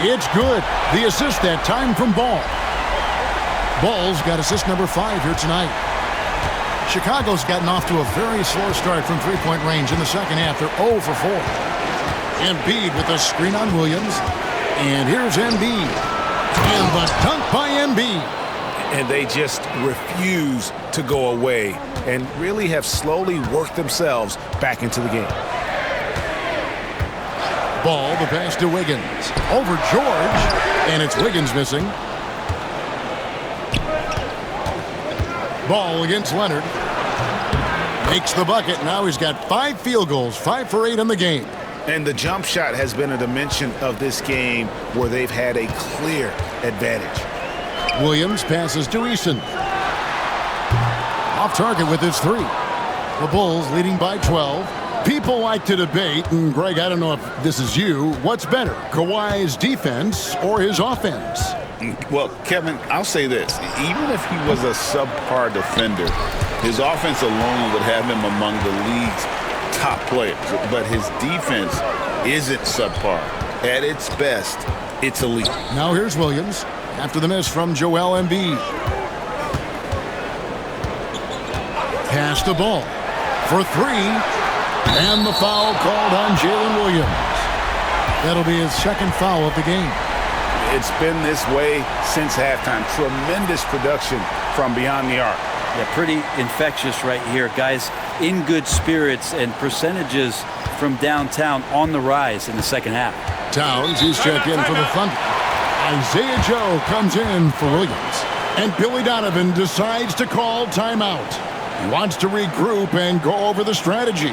it's good. The assist that time from Ball. Ball's got assist number 5 here tonight. Chicago's gotten off to a very slow start from three-point range in the second half. They're 0 for 4. Embiid with a screen on Williams. And here's Embiid. And the dunk by Embiid. And they just refuse to go away and really have slowly worked themselves back into the game. Ball, the pass to Wiggins. Over George. And it's Wiggins missing. Ball against Leonard. Makes the bucket. Now he's got 5 field goals. 5 for 8 in the game. And the jump shot has been a dimension of this game where they've had a clear advantage. Williams passes to Eason. Off target with his 3. The Bulls leading by 12. People like to debate, and Greg, I don't know if this is you, what's better, Kawhi's defense or his offense? Well, Kevin, I'll say this. Even if he was a subpar defender, his offense alone would have him among the league's top players. But his defense isn't subpar. At its best, it's elite. Now here's Williams after the miss from Joel Embiid. Pass the ball for 3. And the foul called on Jalen Williams. That'll be his second foul of the game. It's been this way since halftime. Tremendous production from beyond the arc. Yeah, pretty infectious right here. Guys in good spirits and percentages from downtown on the rise in the second half. Towns, he's checked in for the Thunder. Isaiah Joe comes in for Williams. And Billy Donovan decides to call timeout. He wants to regroup and go over the strategy.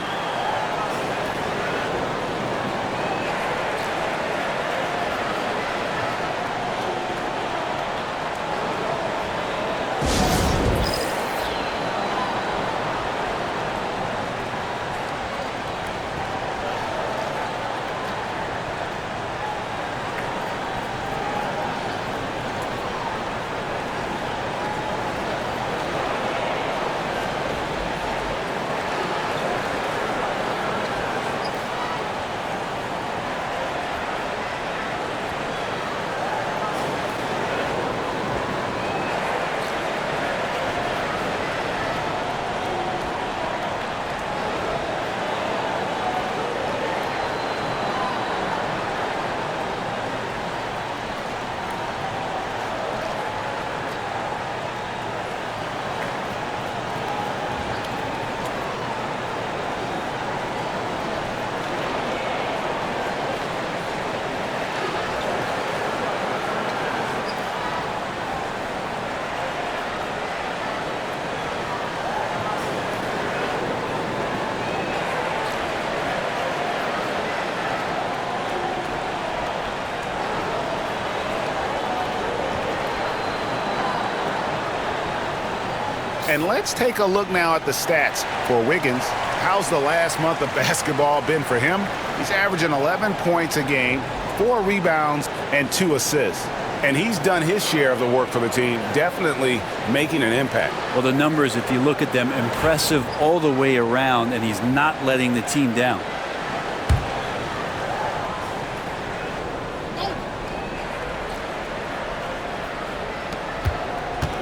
And let's take a look now at the stats for Wiggins. How's the last month of basketball been for him? He's averaging 11 points a game, 4 rebounds, and 2 assists. And he's done his share of the work for the team, definitely making an impact. Well, the numbers, if you look at them, impressive all the way around, and he's not letting the team down.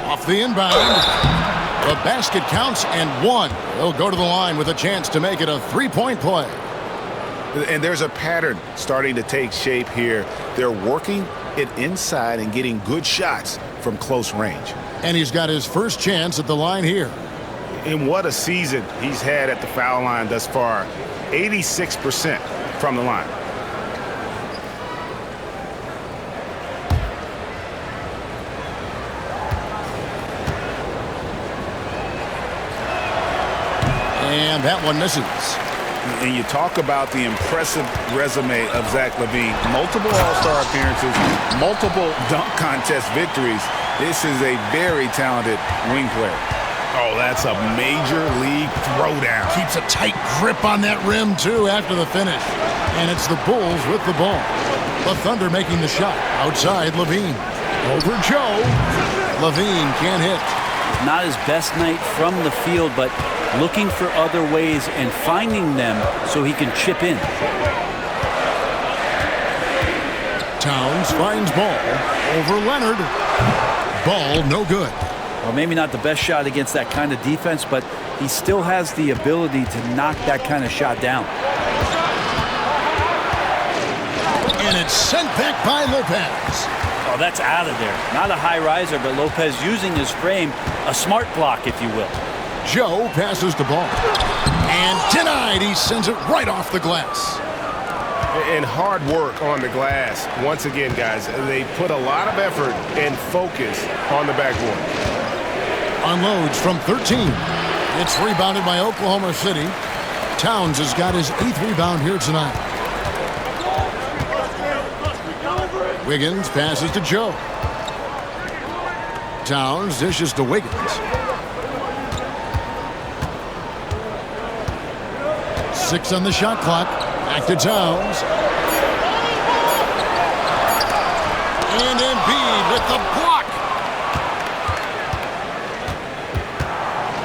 Off the inbound. The basket counts and 1. He'll go to the line with a chance to make it a 3-point play. And there's a pattern starting to take shape here. They're working it inside and getting good shots from close range. And he's got his first chance at the line here. And what a season he's had at the foul line thus far. 86% from the line. And that one misses. And you talk about the impressive resume of Zach LaVine. Multiple All-Star appearances, multiple dunk contest victories. This is a very talented wing player. Oh, that's a major league throwdown. Keeps a tight grip on that rim, too, after the finish. And it's the Bulls with the ball. The Thunder making the shot. Outside, LaVine. Over Joe. LaVine can't hit. Not his best night from the field, but looking for other ways and finding them so he can chip in. Towns finds Ball over Leonard. Ball no good. Well, maybe not the best shot against that kind of defense, but he still has the ability to knock that kind of shot down. And it's sent back by Lopez. Oh, that's out of there. Not a high riser, but Lopez using his frame, a smart block, if you will. Joe passes the ball. And denied. He sends it right off the glass. And hard work on the glass. Once again, guys, they put a lot of effort and focus on the backboard. Unloads from 13. It's rebounded by Oklahoma City. Towns has got his 8th rebound here tonight. Wiggins passes to Joe. Towns dishes to Wiggins. Six on the shot clock. Back to Towns. And Embiid with the block.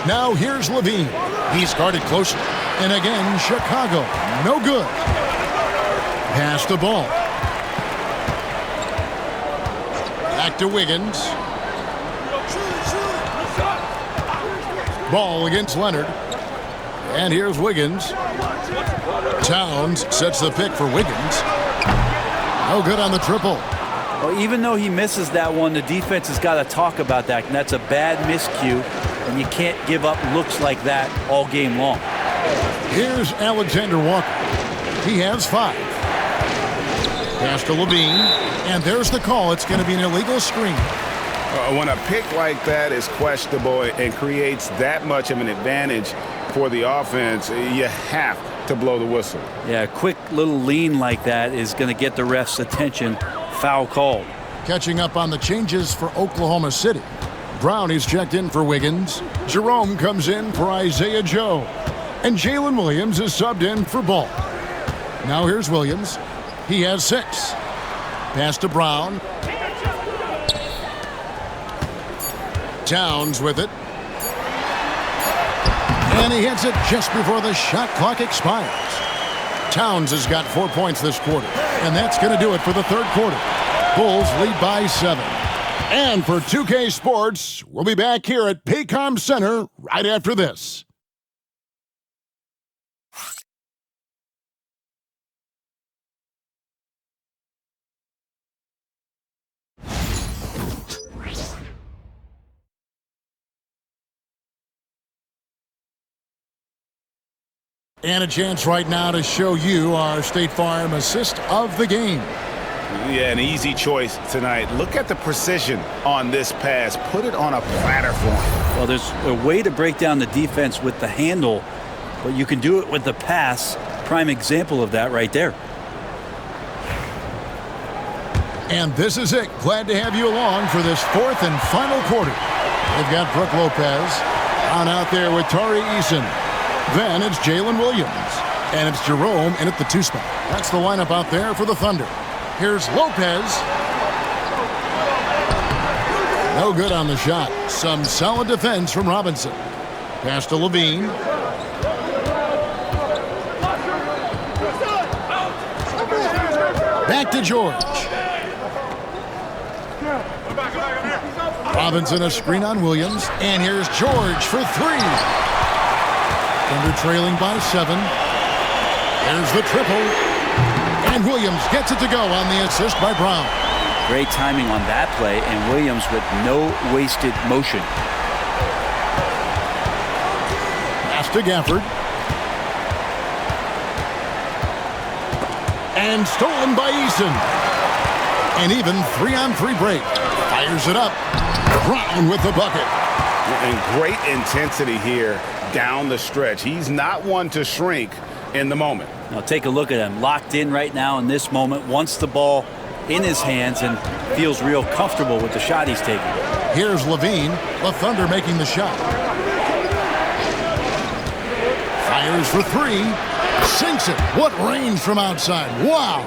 Now here's LaVine. He's guarded closely. And again, Chicago. No good. Pass the ball. Back to Wiggins. Ball against Leonard. And here's Wiggins. Towns sets the pick for Wiggins. No good on the triple. Well, even though he misses that one, the defense has got to talk about that, and that's a bad miscue, and you can't give up looks like that all game long. Here's Alexander Walker. He has 5. Pass to LaVine, and there's the call. It's going to be an illegal screen. When a pick like that is questionable and creates that much of an advantage for the offense, you have to blow the whistle. Yeah, a quick little lean like that is going to get the ref's attention. Foul called. Catching up on the changes for Oklahoma City. Brown is checked in for Wiggins. Jerome comes in for Isaiah Joe. And Jalen Williams is subbed in for Ball. Now here's Williams. He has 6. Pass to Brown. Towns with it. And he hits it just before the shot clock expires. Towns has got 4 points this quarter. And that's going to do it for the third quarter. Bulls lead by 7. And for 2K Sports, we'll be back here at Paycom Center right after this. And a chance right now to show you our State Farm assist of the game. Yeah, an easy choice tonight. Look at the precision on this pass. Put it on a platter for him. Well, there's a way to break down the defense with the handle, but you can do it with the pass. Prime example of that right there. And this is it. Glad to have you along for this fourth and final quarter. They've got Brook Lopez. On out there with Tari Eason. Then it's Jalen Williams. And it's Jerome in at the 2 spot. That's the lineup out there for the Thunder. Here's Lopez. No good on the shot. Some solid defense from Robinson. Pass to Levine. Back to George. Robinson a screen on Williams. And here's George for 3. Thunder trailing by 7. There's the triple. And Williams gets it to go on the assist by Brown. Great timing on that play, and Williams with no wasted motion. Pass to Gafford. And stolen by Eason. And even 3-on-3 break. Fires it up. Brown with the bucket. And great intensity here down the stretch. He's not one to shrink in the moment. Now take a look at him. Locked in right now in this moment. Wants the ball in his hands and feels real comfortable with the shot he's taking. Here's Levine. The Thunder making the shot. Fires for 3. Sinks it. What range from outside. Wow.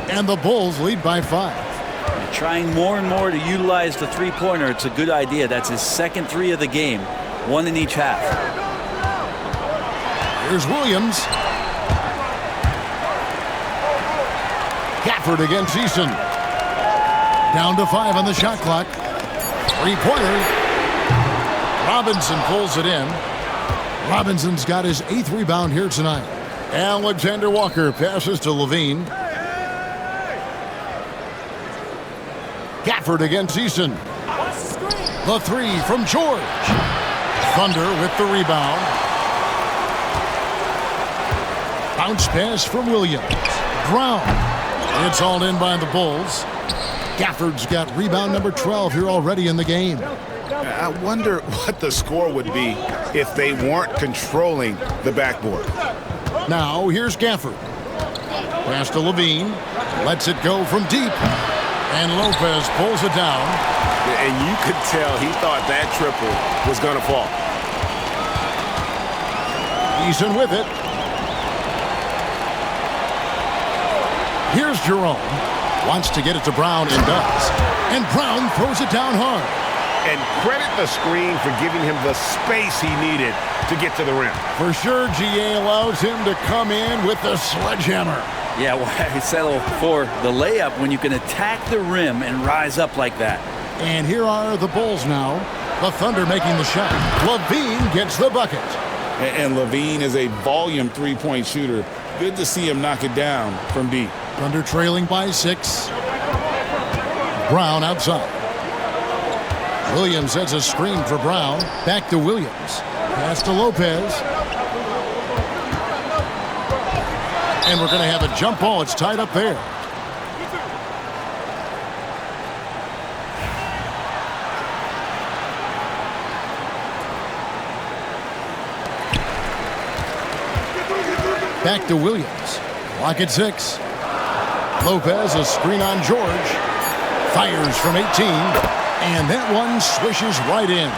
And the Bulls lead by 5. Trying more and more to utilize the three-pointer. It's a good idea. That's his second 3 of the game. 1 in each half. Here's Williams. Gafford against Eason. Down to 5 on the shot clock. 3-pointer. Robinson pulls it in. Robinson's got his 8th rebound here tonight. Alexander Walker passes to Levine. Gafford against Eason. The 3 from George. Thunder with the rebound. Bounce pass from Williams. Brown. It's all in by the Bulls. Gafford's got rebound number 12 here already in the game. I wonder what the score would be if they weren't controlling the backboard. Now here's Gafford. Pass to Levine. Lets it go from deep. And Lopez pulls it down. And you could tell he thought that triple was going to fall. Eason with it. Here's Jerome. Wants to get it to Brown and does. And Brown throws it down hard. And credit the screen for giving him the space he needed to get to the rim. For sure, GA allows him to come in with the sledgehammer. Yeah, why settle for the layup when you can attack the rim and rise up like that? And here are the Bulls now. The Thunder making the shot. Levine gets the bucket. And Levine is a volume 3-point shooter. Good to see him knock it down from deep. Thunder trailing by 6. Brown outside. Williams sets a screen for Brown. Back to Williams. Pass to Lopez. And we're going to have a jump ball. It's tied up there. Back to Williams. Clock at 6. Lopez, a screen on George. Fires from 18. And that one swishes right in.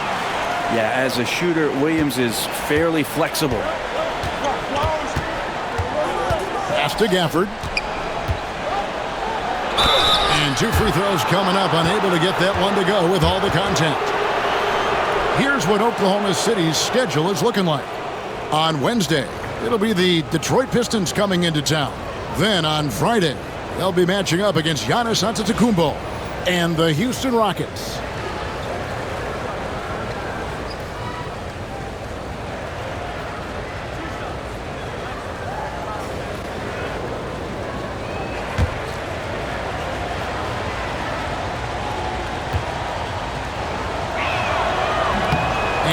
Yeah, as a shooter, Williams is fairly flexible. Pass to Gafford. And 2 free throws coming up. Unable to get that one to go with all the contact. Here's what Oklahoma City's schedule is looking like. On Wednesday, it'll be the Detroit Pistons coming into town. Then on Friday, they'll be matching up against Giannis Antetokounmpo and the Houston Rockets.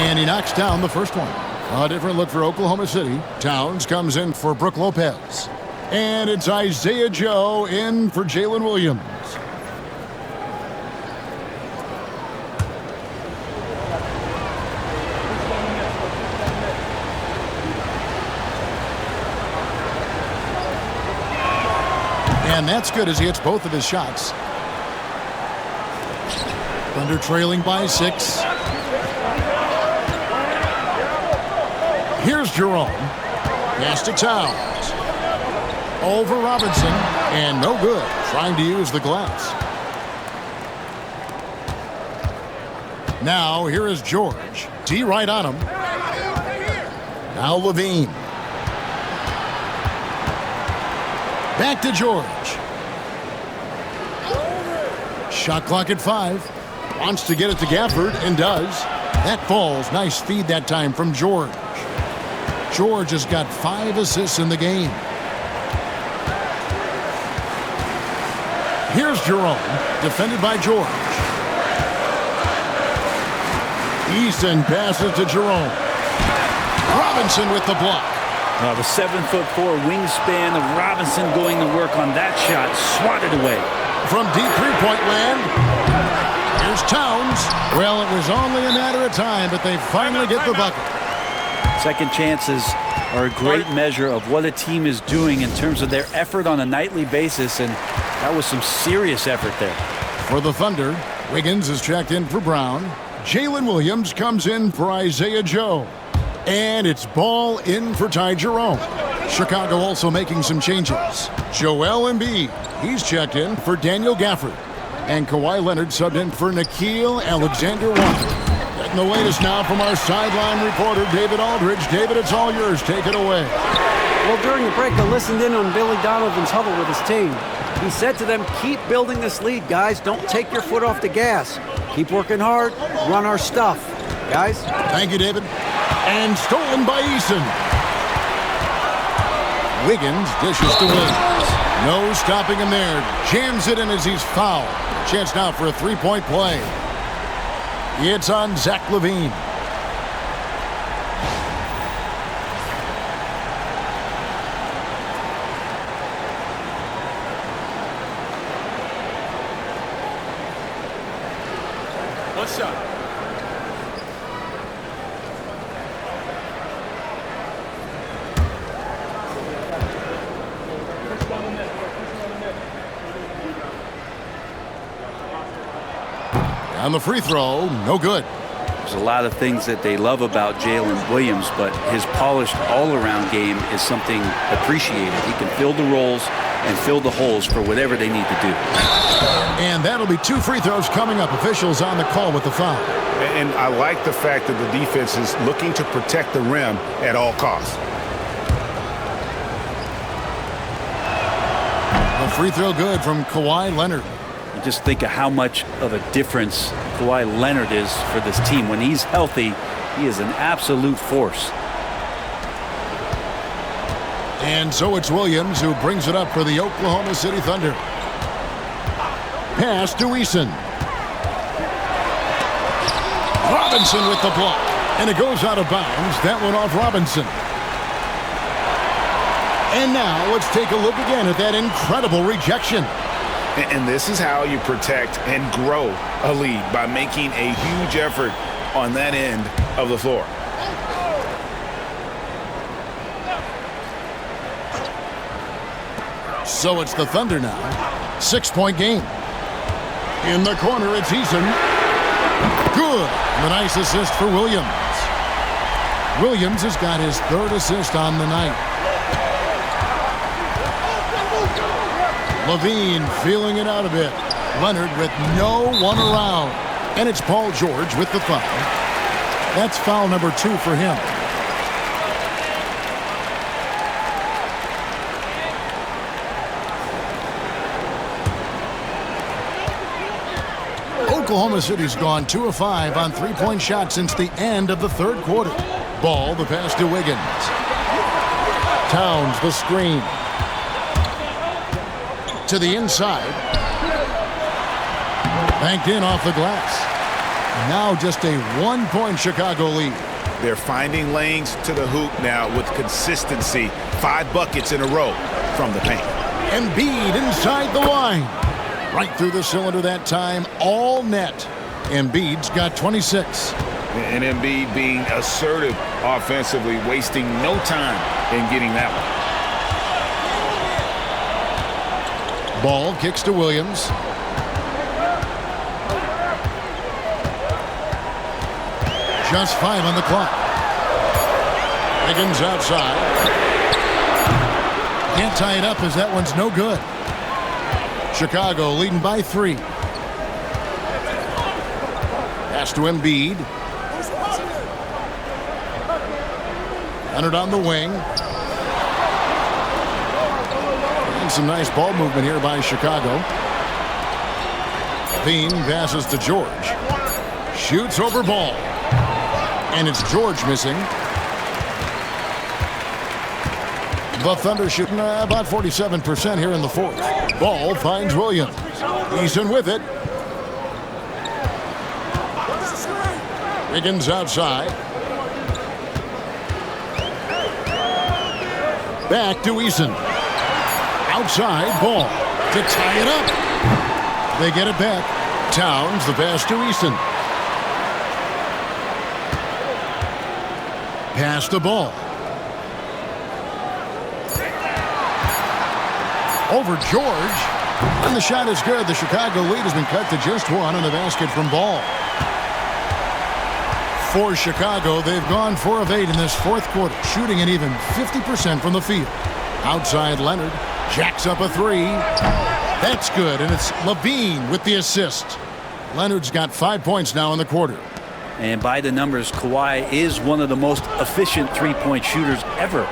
And he knocks down the first one. A different look for Oklahoma City. Towns comes in for Brook Lopez. And it's Isaiah Joe in for Jalen Williams. And that's good as he hits both of his shots. Thunder trailing by 6. Here's Jerome. Pass to Towns. Over Robinson, and no good. Trying to use the glass. Now, here is George. D right on him. Now Levine. Back to George. Shot clock at 5. Wants to get it to Gafford, and does. That falls. Nice feed that time from George. George has got 5 assists in the game. Here's Jerome, defended by George. Easton passes to Jerome. Robinson with the block. The 7'4" wingspan of Robinson going to work on that shot. Swatted away. From deep three-point land, here's Towns. Well, it was only a matter of time, but they finally get the bucket. Second chances are a great measure of what a team is doing in terms of their effort on a nightly basis, and that was some serious effort there. For the Thunder, Wiggins is checked in for Brown. Jalen Williams comes in for Isaiah Joe. And it's ball in for Ty Jerome. Chicago also making some changes. Joel Embiid, he's checked in for Daniel Gafford. And Kawhi Leonard subbed in for Nickeil Alexander-Walker. Getting the latest now from our sideline reporter, David Aldridge. David, it's all yours. Take it away. Well, during the break, I listened in on Billy Donovan's huddle with his team. He said to them, keep building this lead, guys. Don't take your foot off the gas. Keep working hard. Run our stuff. Guys? Thank you, David. And stolen by Eason. Wiggins dishes to Williams. No stopping him there. Jams it in as he's fouled. Chance now for a three-point play. It's on Zach LaVine. One shot. On the free throw, no good. There's a lot of things that they love about Jalen Williams, but his polished all-around game is something appreciated. He can fill the roles and fill the holes for whatever they need to do. And that'll be 2 free throws coming up. Officials on the call with the foul. And I like the fact that the defense is looking to protect the rim at all costs. A free throw good from Kawhi Leonard. You just think of how much of a difference Kawhi Leonard is for this team. When he's healthy, he is an absolute force. And so it's Williams who brings it up for the Oklahoma City Thunder. Pass to Eason. Robinson with the block. And it goes out of bounds. That one off Robinson. And now let's take a look again at that incredible rejection. And this is how you protect and grow a lead, by making a huge effort on that end of the floor. So it's the Thunder now. 6-point game. In the corner, it's Eason. Good. The nice assist for Williams. Williams has got his 3rd assist on the night. LaVine feeling it out a bit. Leonard with no one around. And it's Paul George with the foul. That's foul number 2 for him. Oklahoma City's gone 2 of 5 on 3-point shots since the end of the 3rd quarter. Ball, the pass to Wiggins. Towns, the screen. To the inside. Banked in off the glass. Now just a 1-point Chicago lead. They're finding lanes to the hoop now with consistency. 5 buckets in a row from the paint. Embiid inside the line. Right through the cylinder that time, all net. Embiid's got 26. And Embiid being assertive offensively, wasting no time in getting that one. Ball kicks to Williams. Just 5 on the clock. Wiggins outside. Can't tie it up as that one's no good. Chicago leading by 3. Pass to Embiid. Leonard on the wing. And some nice ball movement here by Chicago. Bean passes to George. Shoots over ball. And it's George missing. The Thunder shooting about 47% here in the fourth. Ball finds Williams. Eason with it. Wiggins outside. Back to Eason. Outside ball to tie it up. They get it back. Towns the pass to Eason. Pass the ball. Over George. And the shot is good. The Chicago lead has been cut to just 1 on the basket from Ball. For Chicago, they've gone 4 of 8 in this fourth quarter, shooting an even 50% from the field. Outside Leonard. Jacks up a 3. That's good, and it's Levine with the assist. Leonard's got 5 points now in the quarter. And by the numbers, Kawhi is one of the most efficient three-point shooters ever.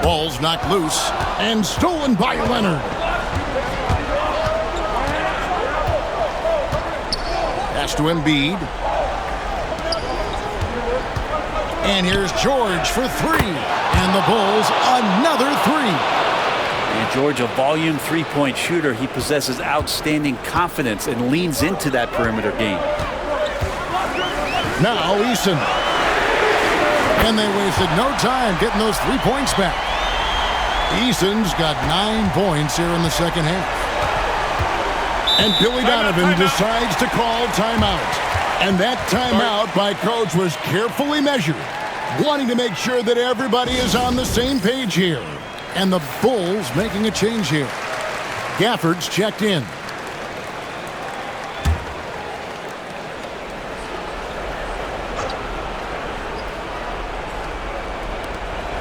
Ball's knocked loose and stolen by Leonard. Pass to Embiid. And here's George for 3. And the Bulls another 3. And George, a volume three-point shooter, he possesses outstanding confidence and leans into that perimeter game. Now Eason. And they wasted no time getting those 3 points back. Eason's got 9 points here in the second half. And Billy Donovan decides to call timeout. And that timeout by coach was carefully measured, wanting to make sure that everybody is on the same page here. And the Bulls making a change here. Gafford's checked in.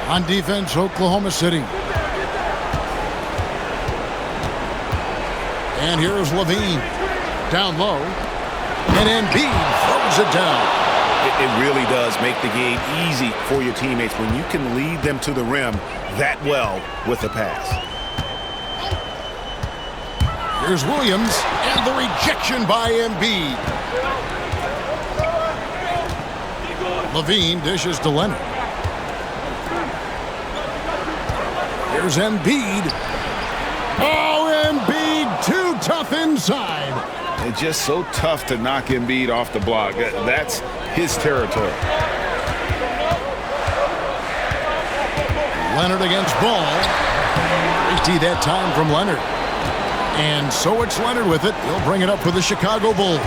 On defense, Oklahoma City. And here's Levine. Down low. And Embiid throws it down. It really does make the game easy for your teammates when you can lead them to the rim that well with a pass. Here's Williams. And the rejection by Embiid. Levine dishes to Leonard. Here's Embiid. Oh, Embiid, too tough inside. It's just so tough to knock Embiid off the block. That's his territory. Leonard against Ball. Empty that time from Leonard. And so it's Leonard with it. He'll bring it up for the Chicago Bulls.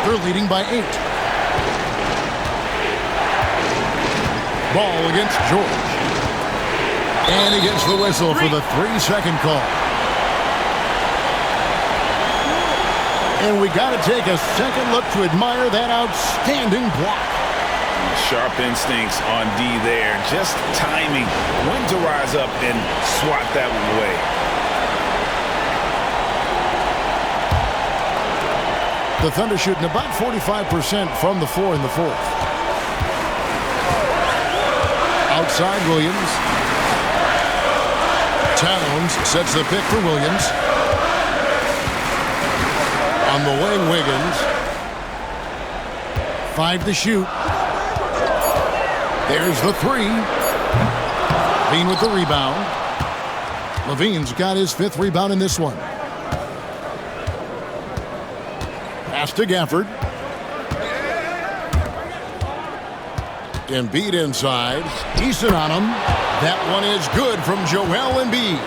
They're leading by 8. Ball against George. And he gets the whistle for the 3-second call. And we got to take a second look to admire that outstanding block. Sharp instincts on D there. Just timing when to rise up and swat that one away. The Thunder shooting about 45% from the floor in the fourth. Outside Williams. Towns sets the pick for Williams. On the wing, Wiggins. 5 to shoot. There's the 3. Levine with the rebound. Levine's got his 5th rebound in this one. Pass to Gafford. Embiid inside. Eason on him. That one is good from Joel Embiid.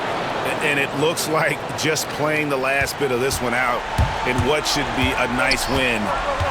And it looks like just playing the last bit of this one out in what should be a nice win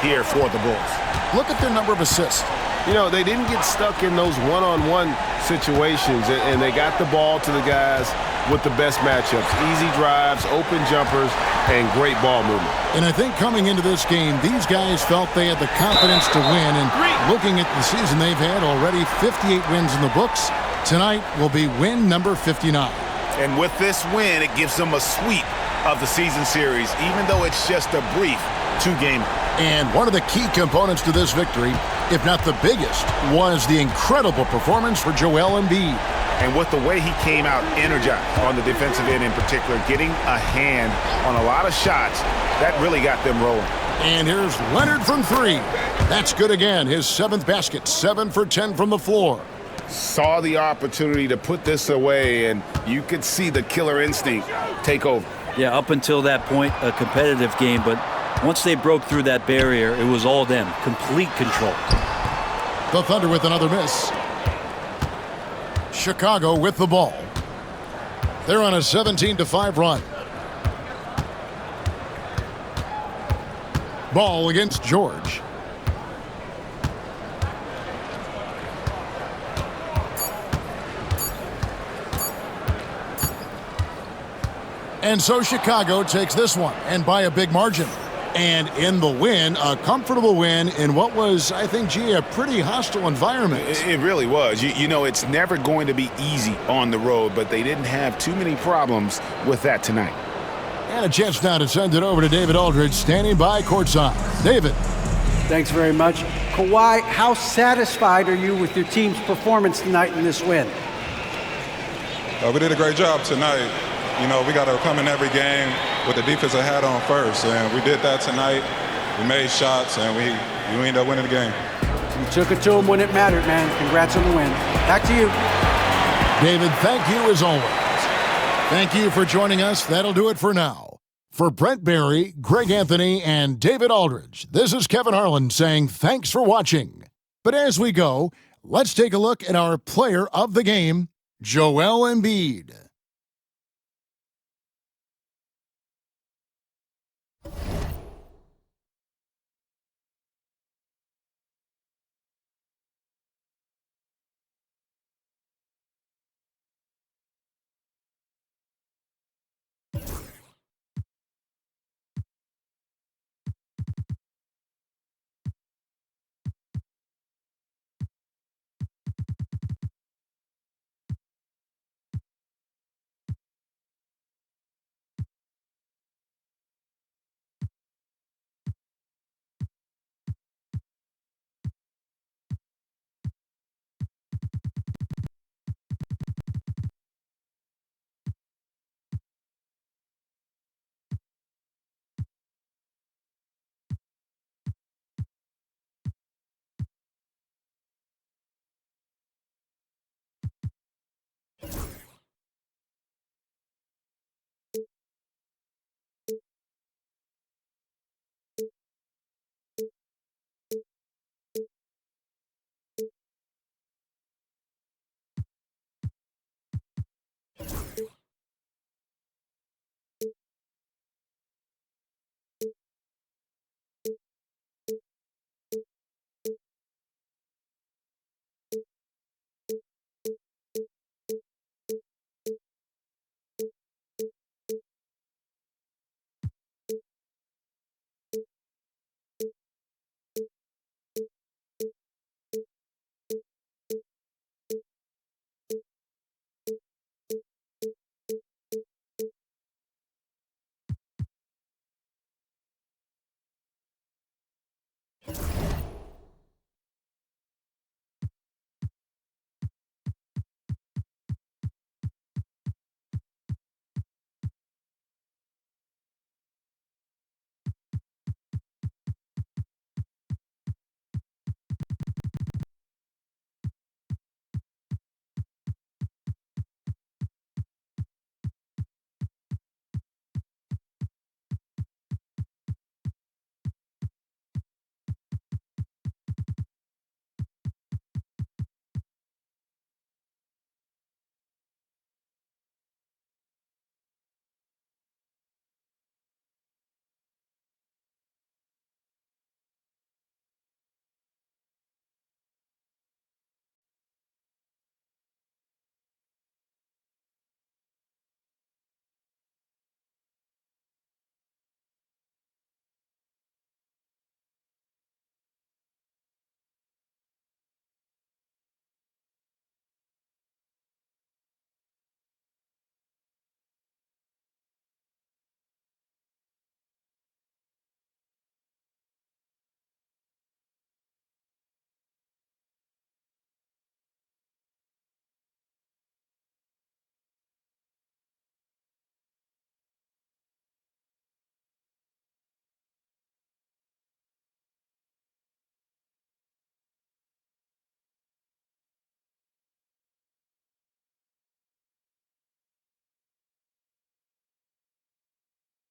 here for the Bulls. Look at their number of assists. You know, they didn't get stuck in those one-on-one situations, and they got the ball to the guys with the best matchups. Easy drives, open jumpers, and great ball movement. And I think coming into this game, these guys felt they had the confidence to win. And looking at the season they've had already, 58 wins in the books. Tonight will be win number 59. And with this win, it gives them a sweep of the season series, even though it's just a brief two-game. And one of the key components to this victory, if not the biggest, was the incredible performance for Joel Embiid. And with the way he came out energized on the defensive end in particular, getting a hand on a lot of shots, that really got them rolling. And here's Leonard from three. That's good again. His 7th basket, 7 for 10 from the floor. Saw the opportunity to put this away, and you could see the killer instinct take over. Yeah, up until that point, a competitive game, but once they broke through that barrier, it was all them. Complete control. The Thunder with another miss. Chicago with the ball. They're on a 17-5 run. Ball against George. And so Chicago takes this one, and by a big margin. And in the win, a comfortable win in what was, I think, a pretty hostile environment. It really was. You know, it's never going to be easy on the road, but they didn't have too many problems with that tonight. And a chance now to send it over to David Aldridge, standing by courtside. David. Thanks very much. Kawhi, how satisfied are you with your team's performance tonight in this win? We did a great job tonight. You know, we got to come in every game with the defensive hat on first, and we did that tonight. We made shots, and we ended up winning the game. You took it to them when it mattered, man. Congrats on the win. Back to you. David, thank you as always. Thank you for joining us. That'll do it for now. For Brent Barry, Greg Anthony, and David Aldridge, this is Kevin Harlan saying thanks for watching. But as we go, let's take a look at our player of the game, Joel Embiid.